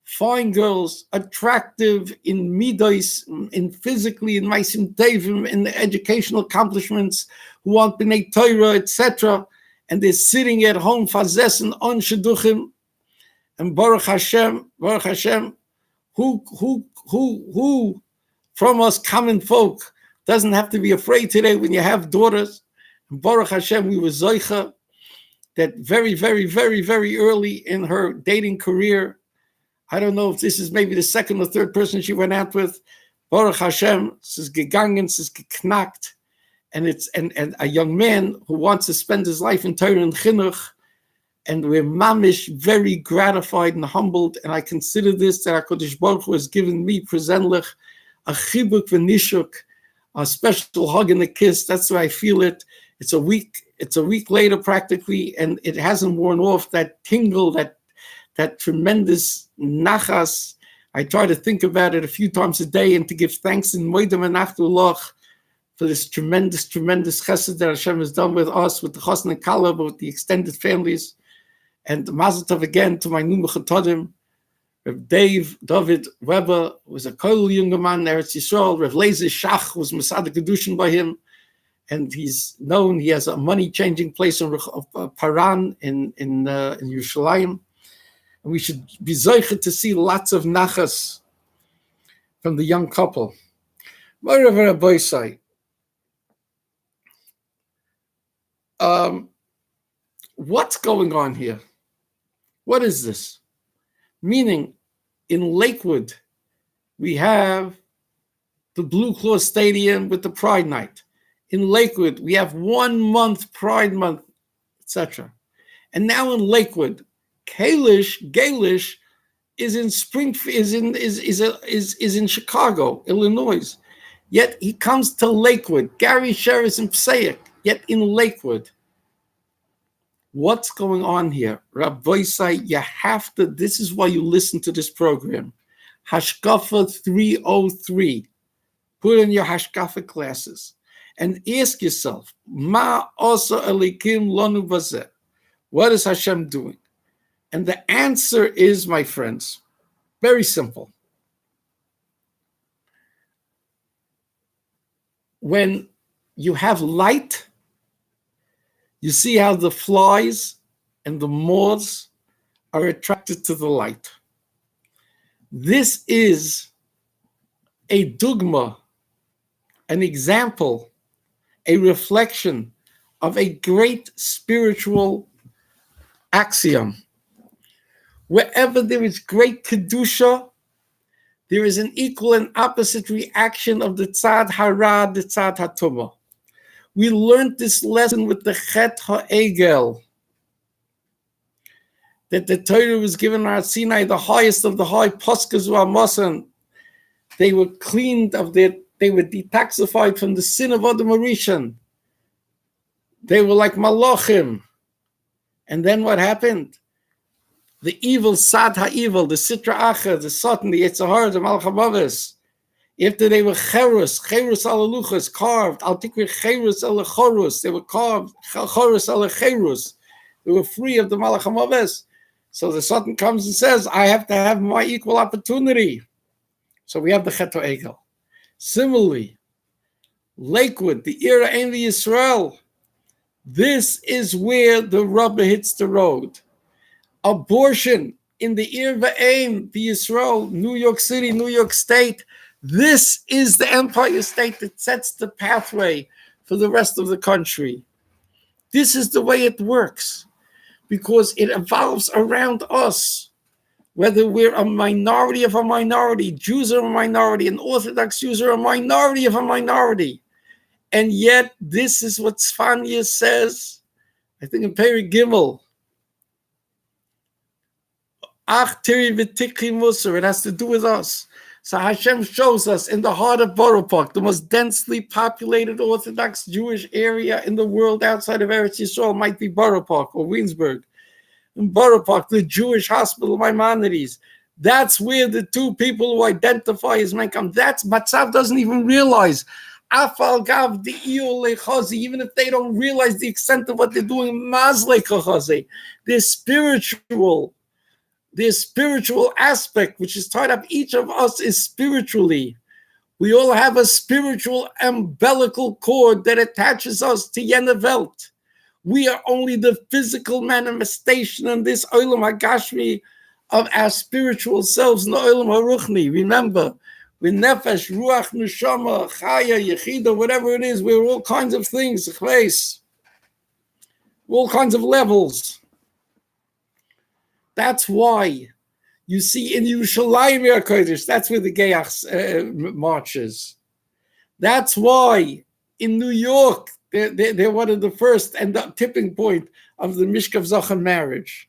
fine girls, attractive in midos, in physically, in maisim tevim, in the educational accomplishments, who want b'nei Torah, etc., and they're sitting at home fazessen on shidduchim, and Baruch Hashem, who from us common folk doesn't have to be afraid today when you have daughters. And Baruch Hashem, we were zoicha that very, very, very, very early in her dating career. I don't know if this is maybe the second or third person she went out with. Baruch Hashem, es ist gegangen, es ist geknackt. And it's and a young man who wants to spend his life in Torah and Chinuch. And we're mamish very gratified and humbled. And I consider this that HaKadosh Baruch Hu has given me presentlich a chibuk v'nishuk, a special hug and a kiss. That's why I feel it. It's a week later practically, and it hasn't worn off that tingle, that tremendous nachas. I try to think about it a few times a day and to give thanks in Moedem and Achtulach for this tremendous, tremendous chesed that Hashem has done with us, with the chassan and kallah, with the extended families. And Mazel Tov again to my new mechatodim, Reb David Weber was a koil younger man, Eretz Yisrael. Reb Lezer Shach was Masada Kedushin by him. And he's known, he has a money-changing place in Paran in Yerushalayim. And we should be zoichet to see lots of nachas from the young couple. Whatever a boy say. What's going on here? What is this? Meaning, in Lakewood, we have the Blue Claw Stadium with the Pride Night. In Lakewood, we have 1 month Pride Month, etc. And now in Lakewood, Galish is in Springfield, is in Chicago, Illinois. Yet he comes to Lakewood. Gary Sher is in Passaic, yet in Lakewood. What's going on here? Rabbi Say, you have to, this is why you listen to this program. Hashkafa 303. Put in your Hashkafa classes and ask yourself, Ma osa elikim lanu bazeh? What is Hashem doing? And the answer is, my friends, very simple. When you have light, you see how the flies and the moths are attracted to the light. This is a dogma, an example, a reflection of a great spiritual axiom. Wherever there is great kedusha, there is an equal and opposite reaction of the tzad hara, the tzad hatuma. We learned this lesson with the Chet HaEgel, that the Torah was given on Sinai, the highest of the high, Poskas Masan. They were cleaned of their, they were detoxified from the sin of Adam Arishan. They were like Malachim. And then what happened? The evil, Sad HaEvil, the Sitra Acha, the Satan, the Yetzirah, the Malach HaMavis, after they were Cherus Alaluchas, carved, Al Tikri Cherus Alachorus, they were carved, Chorus Alacherus, they were free of the Malach HaMavis. So the Satan comes and says, I have to have my equal opportunity. So we have the Chet HaEgel. Similarly, Lkwd, the era in the Israel, this is where the rubber hits the road. Abortion in the Ir V'Ain, the Israel, New York City, New York State. This is the Empire State that sets the pathway for the rest of the country. This is the way it works, because it evolves around us. Whether we're a minority of a minority, Jews are a minority, and Orthodox Jews are a minority of a minority. And yet, this is what Sfanya says, I think in Peri Gimel. Ach tiri v'tikri musar, it has to do with us. So Hashem shows us in the heart of Borough Park, the most densely populated Orthodox Jewish area in the world outside of Eretz Yisrael might be Borough Park or Williamsburg. In Borough Park, the Jewish Hospital Maimonides. That's where the two people who identify as Menkam, that's Matzav doesn't even realize. Afal gav the lechazi, even if they don't realize the extent of what they're doing, mazle kachazi, their spiritual aspect, which is tied up, each of us is spiritually. We all have a spiritual umbilical cord that attaches us to Yena Welt. We are only the physical manifestation in this Olam HaGashmi of our spiritual selves in the Olam HaRuchni. Remember, with Nefesh, Ruach, Neshama, Chaya, Yechida, whatever it is, we're all kinds of things, all kinds of levels. That's why you see in Yerushalayim HaKodesh, that's where the Geyach marches. That's why in New York, they're one of the first and the tipping point of the Mishkav Zachar marriage.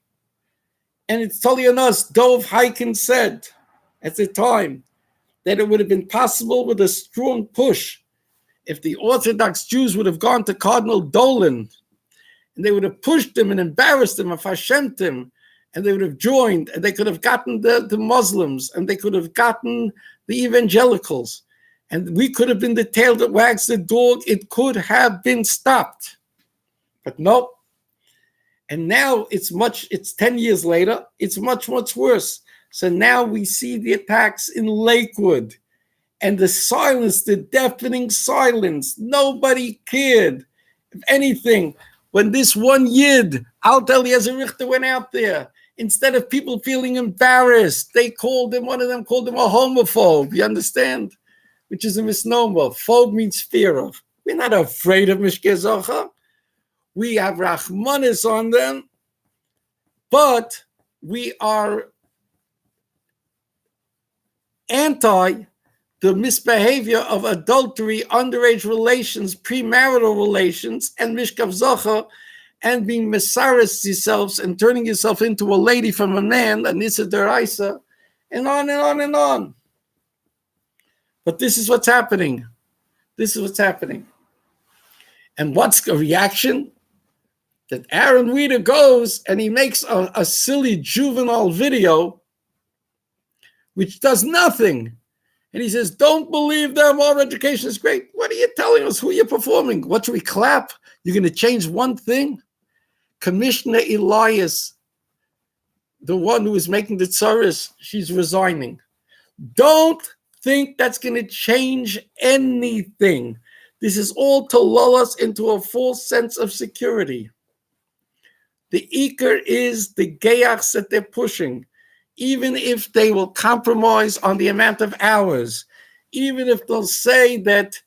And it's totally on us. Dov Heiken said at the time that it would have been possible with a strong push if the Orthodox Jews would have gone to Cardinal Dolan and they would have pushed him and embarrassed him and fashemt him, and they would have joined, and they could have gotten the Muslims, and they could have gotten the evangelicals. And we could have been the tail that wags the dog. It could have been stopped. But no. And now it's 10 years later, it's much, much worse. So now we see the attacks in Lkwd. And the silence, the deafening silence. Nobody cared. If anything, when this one Yid, Alt Eliezer Richter, went out there, instead of people feeling embarrassed, one of them called him a homophobe. You understand? Which is a misnomer. Phobe means fear of. We're not afraid of Mishkei Zohar. We have Rahmanis on them, but we are anti the misbehavior of adultery, underage relations, premarital relations, and Mishkav Zohar, and being mesaris yourselves and turning yourself into a lady from a man, a Nisa Deraisa, and on and on and on. But this is what's happening. This is what's happening. And what's the reaction? That Aaron Weeder goes and he makes a silly juvenile video which does nothing. And he says, don't believe them, our education is great. What are you telling us? Who are you performing? What should we clap? You're going to change one thing? Commissioner Elias, the one who is making the tsaris, she's resigning. Don't think that's going to change anything. This is all to lull us into a false sense of security. The Iker is the geyachs that they're pushing, even if they will compromise on the amount of hours, even if they'll say that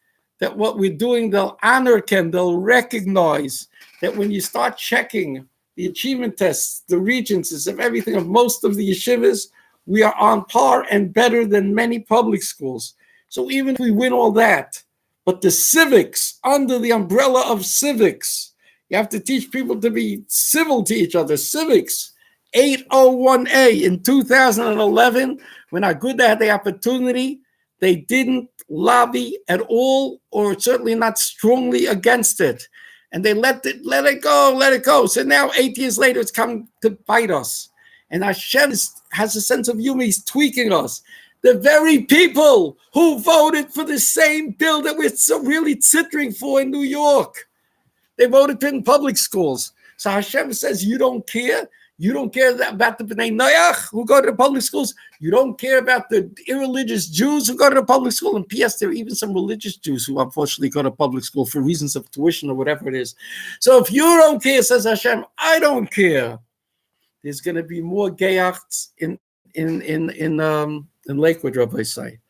what we're doing, they'll honor Ken, they'll recognize that when you start checking the achievement tests, the regencies of everything of most of the yeshivas, we are on par and better than many public schools. So even if we win all that, but the civics, under the umbrella of civics, you have to teach people to be civil to each other. Civics, 801A in 2011, when Aguda had the opportunity, they didn't lobby at all, or certainly not strongly against it. And they let it go. So now 8 years later, it's come to bite us. And Hashem has a sense of humor. He's tweaking us. The very people who voted for the same bill that we're so really tittering for in New York, they voted in public schools. So Hashem says, you don't care. You don't care about the B'nai Noach who go to the public schools. You don't care about the irreligious Jews who go to the public school. And P.S., there are even some religious Jews who unfortunately go to public school for reasons of tuition or whatever it is. So if you don't care, says Hashem, I don't care. There's going to be more geyachts in Lkwd, Rabbi say.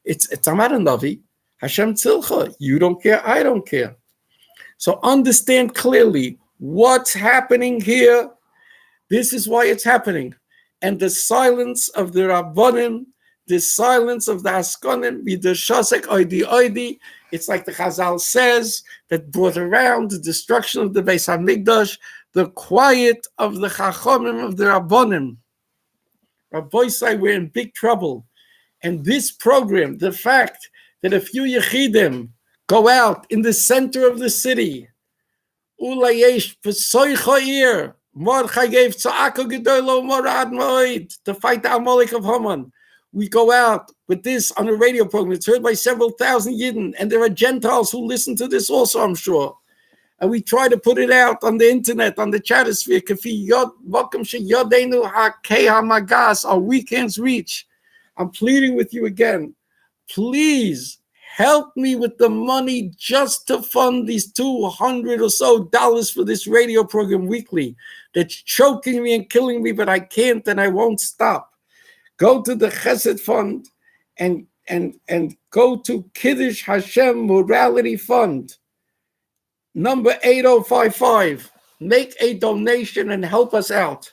It's Amar Navi, Hashem Tzilcha. You don't care, I don't care. So understand clearly what's happening here. This is why it's happening. And the silence of the Rabbanim, the silence of the Haskanim, the Shasek Oidi Oidi, it's like the Chazal says, that brought around the destruction of the Beis HaMikdash, the quiet of the Chachamim of the Rabbanim. Rabbi say we're in big trouble. And this program, the fact that a few Yechidim go out in the center of the city, Ulayesh Pesoicha Mordechai gave Tza'aka Gedoylo Morad Moed to fight the Amalek of Haman. We go out with this on a radio program. It's heard by several thousand Yidden, and there are Gentiles who listen to this also, I'm sure. And we try to put it out on the internet, on the chatosphere. Kafi Yod Vakum Sheyodenu Hakei Hamagas, our weekend's reach. I'm pleading with you again. Please help me with the money just to fund these $200 or so for this radio program weekly. That's choking me and killing me, but I can't and I won't stop. Go to the Chesed Fund and go to Kiddush Hashem Morality Fund, number 8055. Make a donation and help us out.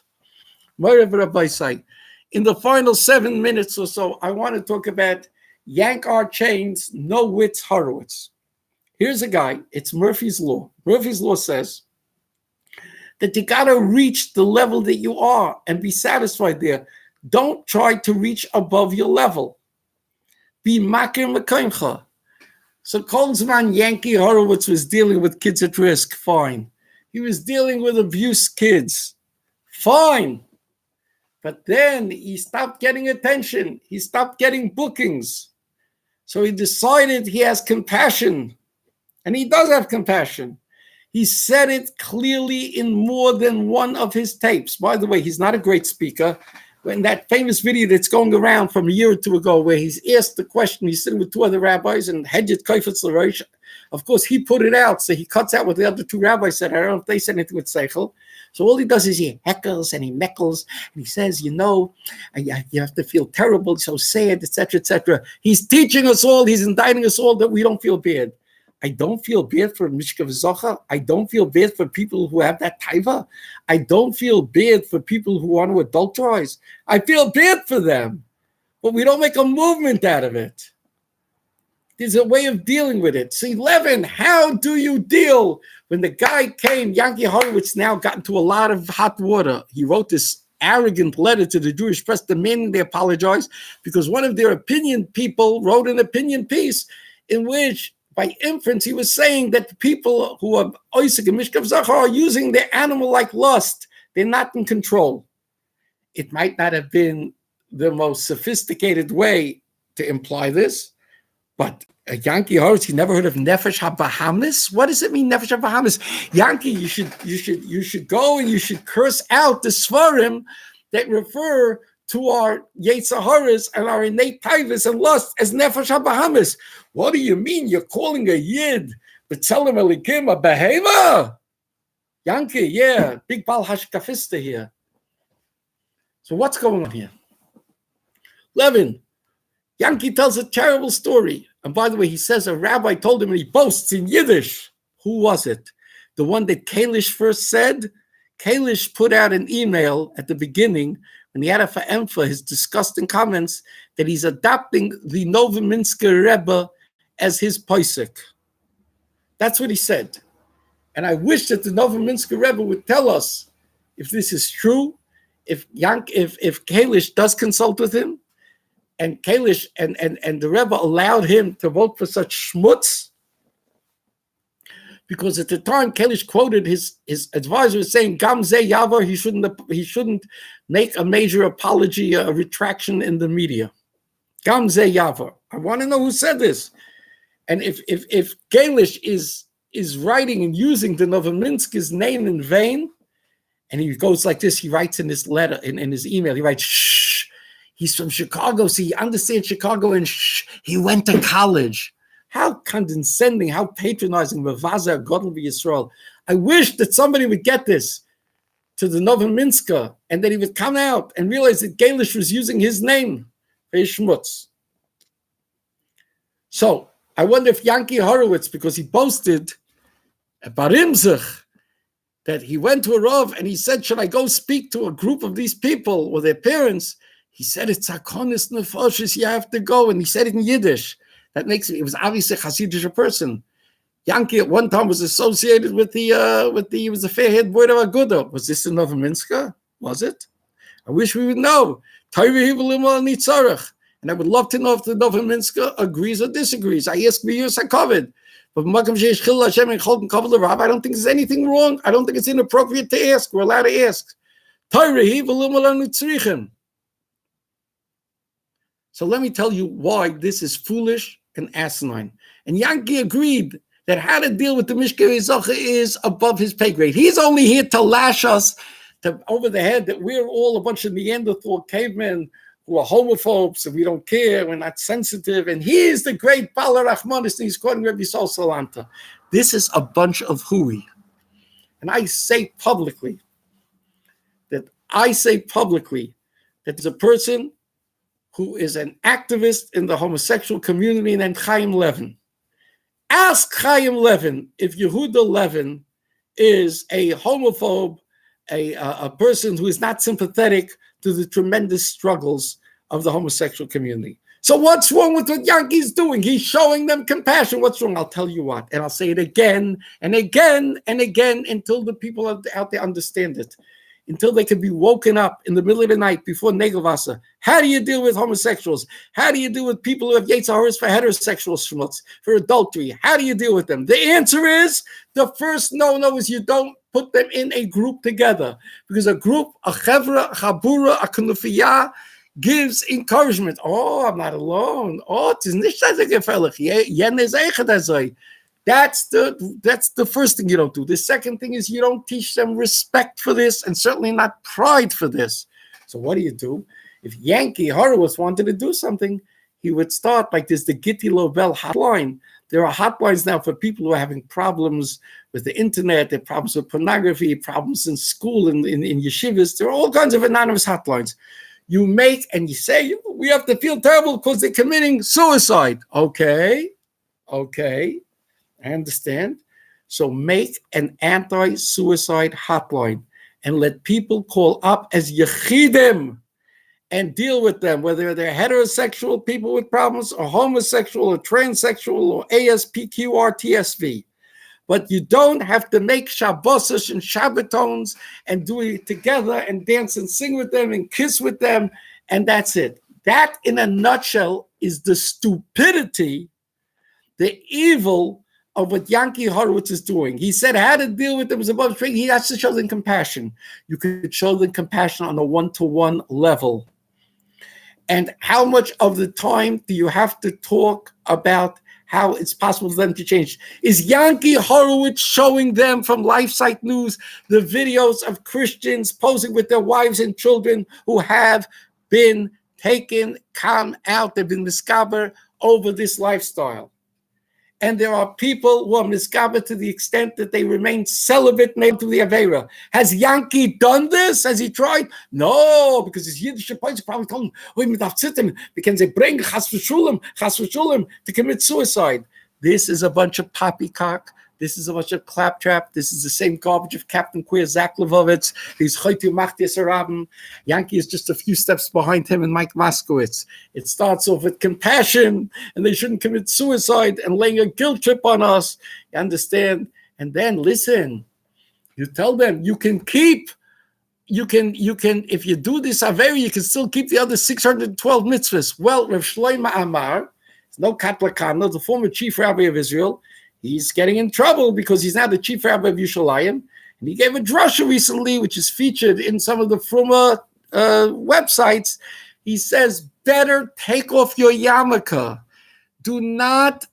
In the final 7 minutes or so, I want to talk about Yank Our Chains, No Wits Horowitz. Here's a guy, it's Murphy's Law. Murphy's Law says that you got to reach the level that you are and be satisfied there. Don't try to reach above your level. Be makir mekayimcha. So Kolzman Yankee Horowitz was dealing with kids at risk, fine. He was dealing with abuse kids, fine. But then he stopped getting attention. He stopped getting bookings. So he decided he has compassion. And he does have compassion. He said it clearly in more than one of his tapes. By the way, he's not a great speaker. In that famous video that's going around from a year or two ago, where he's asked the question, he's sitting with two other rabbis, and Hedget Kaifetz L'Rosh, of course, he put it out, so he cuts out what the other two rabbis said. I don't know if they said anything with Seichel. So all he does is he heckles and he meckles, and he says, you have to feel terrible, so sad, etc., etc. He's teaching us all, he's indicting us all that we don't feel bad. I don't feel bad for Mishkav Zocha. I don't feel bad for people who have that taiva. I don't feel bad for people who want to adulterize. I feel bad for them, but we don't make a movement out of it. There's a way of dealing with it. See, Levin, how do you deal when the guy came? Yankee Horowitz now got into a lot of hot water. He wrote this arrogant letter to the Jewish press demanding they apologize because one of their opinion people wrote an opinion piece in which, by inference, he was saying that the people who are Oisik and Mishkav Zachar are using their animal-like lust. They're not in control. It might not have been the most sophisticated way to imply this, but Yankee Horowitz, you never heard of Nefesh HaBahamis? What does it mean, Nefesh HaBahamis? Yankee, you should go and you should curse out the Svarim that refer to our Yetzaharas and our innate taivas and lust as Nefesh HaBahamis. What do you mean? You're calling a Yid B'Tselem Elikim a behema? Yankee, yeah, big Bal Hashkafista here. So what's going on here? Levin, Yankee tells a terrible story. And by the way, he says a rabbi told him, and he boasts in Yiddish. Who was it? The one that Kalish first said? Kalish put out an email at the beginning when he had a for his disgusting comments that he's adopting the Novominsker Rebbe as his poisek. That's what he said. And I wish that the Novominsker Rebbe would tell us if this is true, if Kalish does consult with him, and Kalish and the Rebbe allowed him to vote for such schmutz, because at the time Kalish quoted his advisor as saying Gam Ze Yavar, he shouldn't make a major apology, a retraction in the media. Gam Ze Yavar. I want to know who said this. And if Kalish is writing and using the Novominsk's name in vain, and he goes like this, he writes in his letter, in his email, he writes, shh, he's from Chicago, so he understands Chicago, and shh, he went to college. How condescending, how patronizing, Mavaza Godel Yisrael. I wish that somebody would get this to the Novominsker, and that he would come out and realize that Kalish was using his name for his schmutz. So, I wonder if Yankee Horowitz, because he boasted about Imzich, that he went to a Rav and he said, should I go speak to a group of these people or their parents? He said, it's Akonis Nefoshes, you have to go. And he said it in Yiddish. That makes it was obviously a Hasidic person. Yankee at one time was associated with he was the fair-haired boy of Aguda. Was this in Novominsker? Was it? I wish we would know. And I would love to know if the Novominsker agrees or disagrees. I ask Biyus HaKavod. But I don't think there's anything wrong. I don't think it's inappropriate to ask. We're allowed to ask. So let me tell you why this is foolish and asinine. And Yankee agreed that how to deal with the Mishkei Zacha is above his pay grade. He's only here to lash us over the head that we're all a bunch of Neanderthal cavemen who are homophobes and we don't care, we're not sensitive. And he is the great Bala Rachmanis, and he's quoting Rabbi Sol Salanta. This is a bunch of hooey. And I say publicly that there's a person who is an activist in the homosexual community named Chaim Levin. Ask Chaim Levin if Yehuda Levin is a homophobe, a person who is not sympathetic to the tremendous struggles of the homosexual community. So what's wrong with what Yankee's doing? He's showing them compassion. What's wrong? I'll tell you what. And I'll say it again and again and again until the people out there understand it. Until they can be woken up in the middle of the night before Negelwasser. How do you deal with homosexuals? How do you deal with people who have Yetzaharas for heterosexual schmutz, for adultery? How do you deal with them? The answer is, the first no is you don't put them in a group together. Because a group, a chevra, a chabura, a knufiyah, gives encouragement. Oh, I'm not alone. Oh, it is nicht so gefährlich. Jen is eichad. That's the first thing you don't do. The second thing is you don't teach them respect for this and certainly not pride for this. So what do? If Yankee Horowitz wanted to do something, he would start like this, the Gitti Lobel hotline. There are hotlines now for people who are having problems with the internet, there are problems with pornography, problems in school, in yeshivas. There are all kinds of anonymous hotlines. You make and you say, we have to feel terrible because they're committing suicide. Okay. I understand. So make an anti-suicide hotline and let people call up as yechidim and deal with them, whether they're heterosexual people with problems or homosexual or transsexual or ASPQRTSV. But you don't have to make shabbosish and shabbatones and do it together and dance and sing with them and kiss with them, and that's it. That, in a nutshell, is the stupidity, the evil of what Yankee Horowitz is doing. He said how to deal with them is above training. He has to show them compassion. You could show them compassion on a one-to-one level. And how much of the time do you have to talk about how it's possible for them to change? Is Yankee Horowitz showing them from LifeSite News the videos of Christians posing with their wives and children who have been taken, come out, they've been miscovered over this lifestyle? And there are people who are miscovered to the extent that they remain celibate, made to the Avera. Has Yankee done this? Has he tried? No, because his Yiddish points probably told him, because they bring chas v'shulim to commit suicide. This is a bunch of poppycock, This is a bunch of claptrap. This is the same garbage of Captain Queer, Zach Levovitz. He's Choytu Machtis Arabim. Yankee is just a few steps behind him and Mike Moskowitz. It starts off with compassion, and they shouldn't commit suicide and laying a guilt trip on us. You understand? And then listen, you tell them you can, if you do this Averi, you can still keep the other 612 mitzvahs. Well, Rav Shlomo Amar, no Katlakana, the former chief rabbi of Israel, he's getting in trouble because he's now the chief rabbi of Yerushalayim. And he gave a drasha recently, which is featured in some of the Fruma websites. He says, better take off your yarmulke. Do not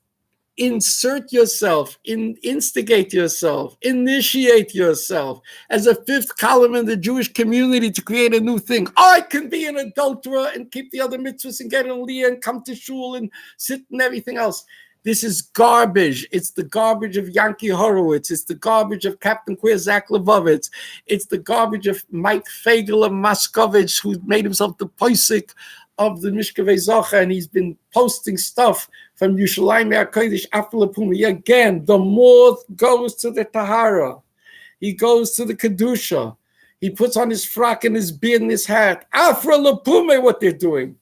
insert yourself, instigate yourself, initiate yourself as a fifth column in the Jewish community to create a new thing. I can be an adulterer and keep the other mitzvahs and get an aliyah and come to shul and sit and everything else. This is garbage. It's the garbage of Yankee Horowitz. It's the garbage of Captain Queer Zach Levovitz. It's the garbage of Mike Fagel of Moskovitz, who made himself the poisik of the Mishkavei Zocha, and he's been posting stuff from Yerushalayim HaKodesh Afalapumi. Again, the more goes to the Tahara, he goes to the Kedusha, he puts on his frock and his beard and his hat. Afalapume, what they're doing.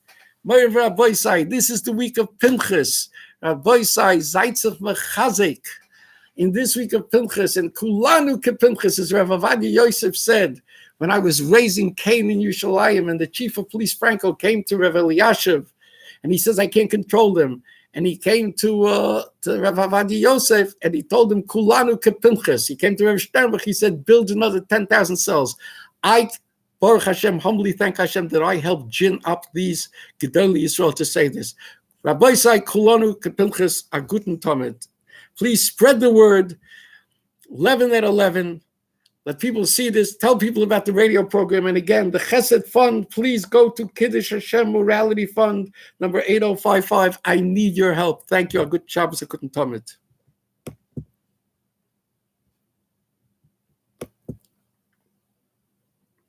This is the week of Pinchas. Rabboisai Zaitzev Mechazik. In this week of Pinchas, and Kulanu Kepinchas, as Rav Avadia Yosef said, when I was raising Cain in Yerushalayim, and the chief of police Franco came to Rav Eliashiv, and he says, I can't control them. And he came to Rav Avadia Yosef, and he told him, Kulanu Kepinchas. He came to Rav Sternbach, he said, build another 10,000 cells. I, Baruch Hashem, humbly thank Hashem that I helped gin up these Gedolei Yisrael to say this. Rabbi Sai Kulanu Kepinchas are guten Tamid. Please spread the word. 11 at 11. Let people see this. Tell people about the radio program. And again, the Chesed Fund, please go to Kiddush Hashem Morality Fund, number 8055. I need your help. Thank you. A good Shabbos, a guten Tamid.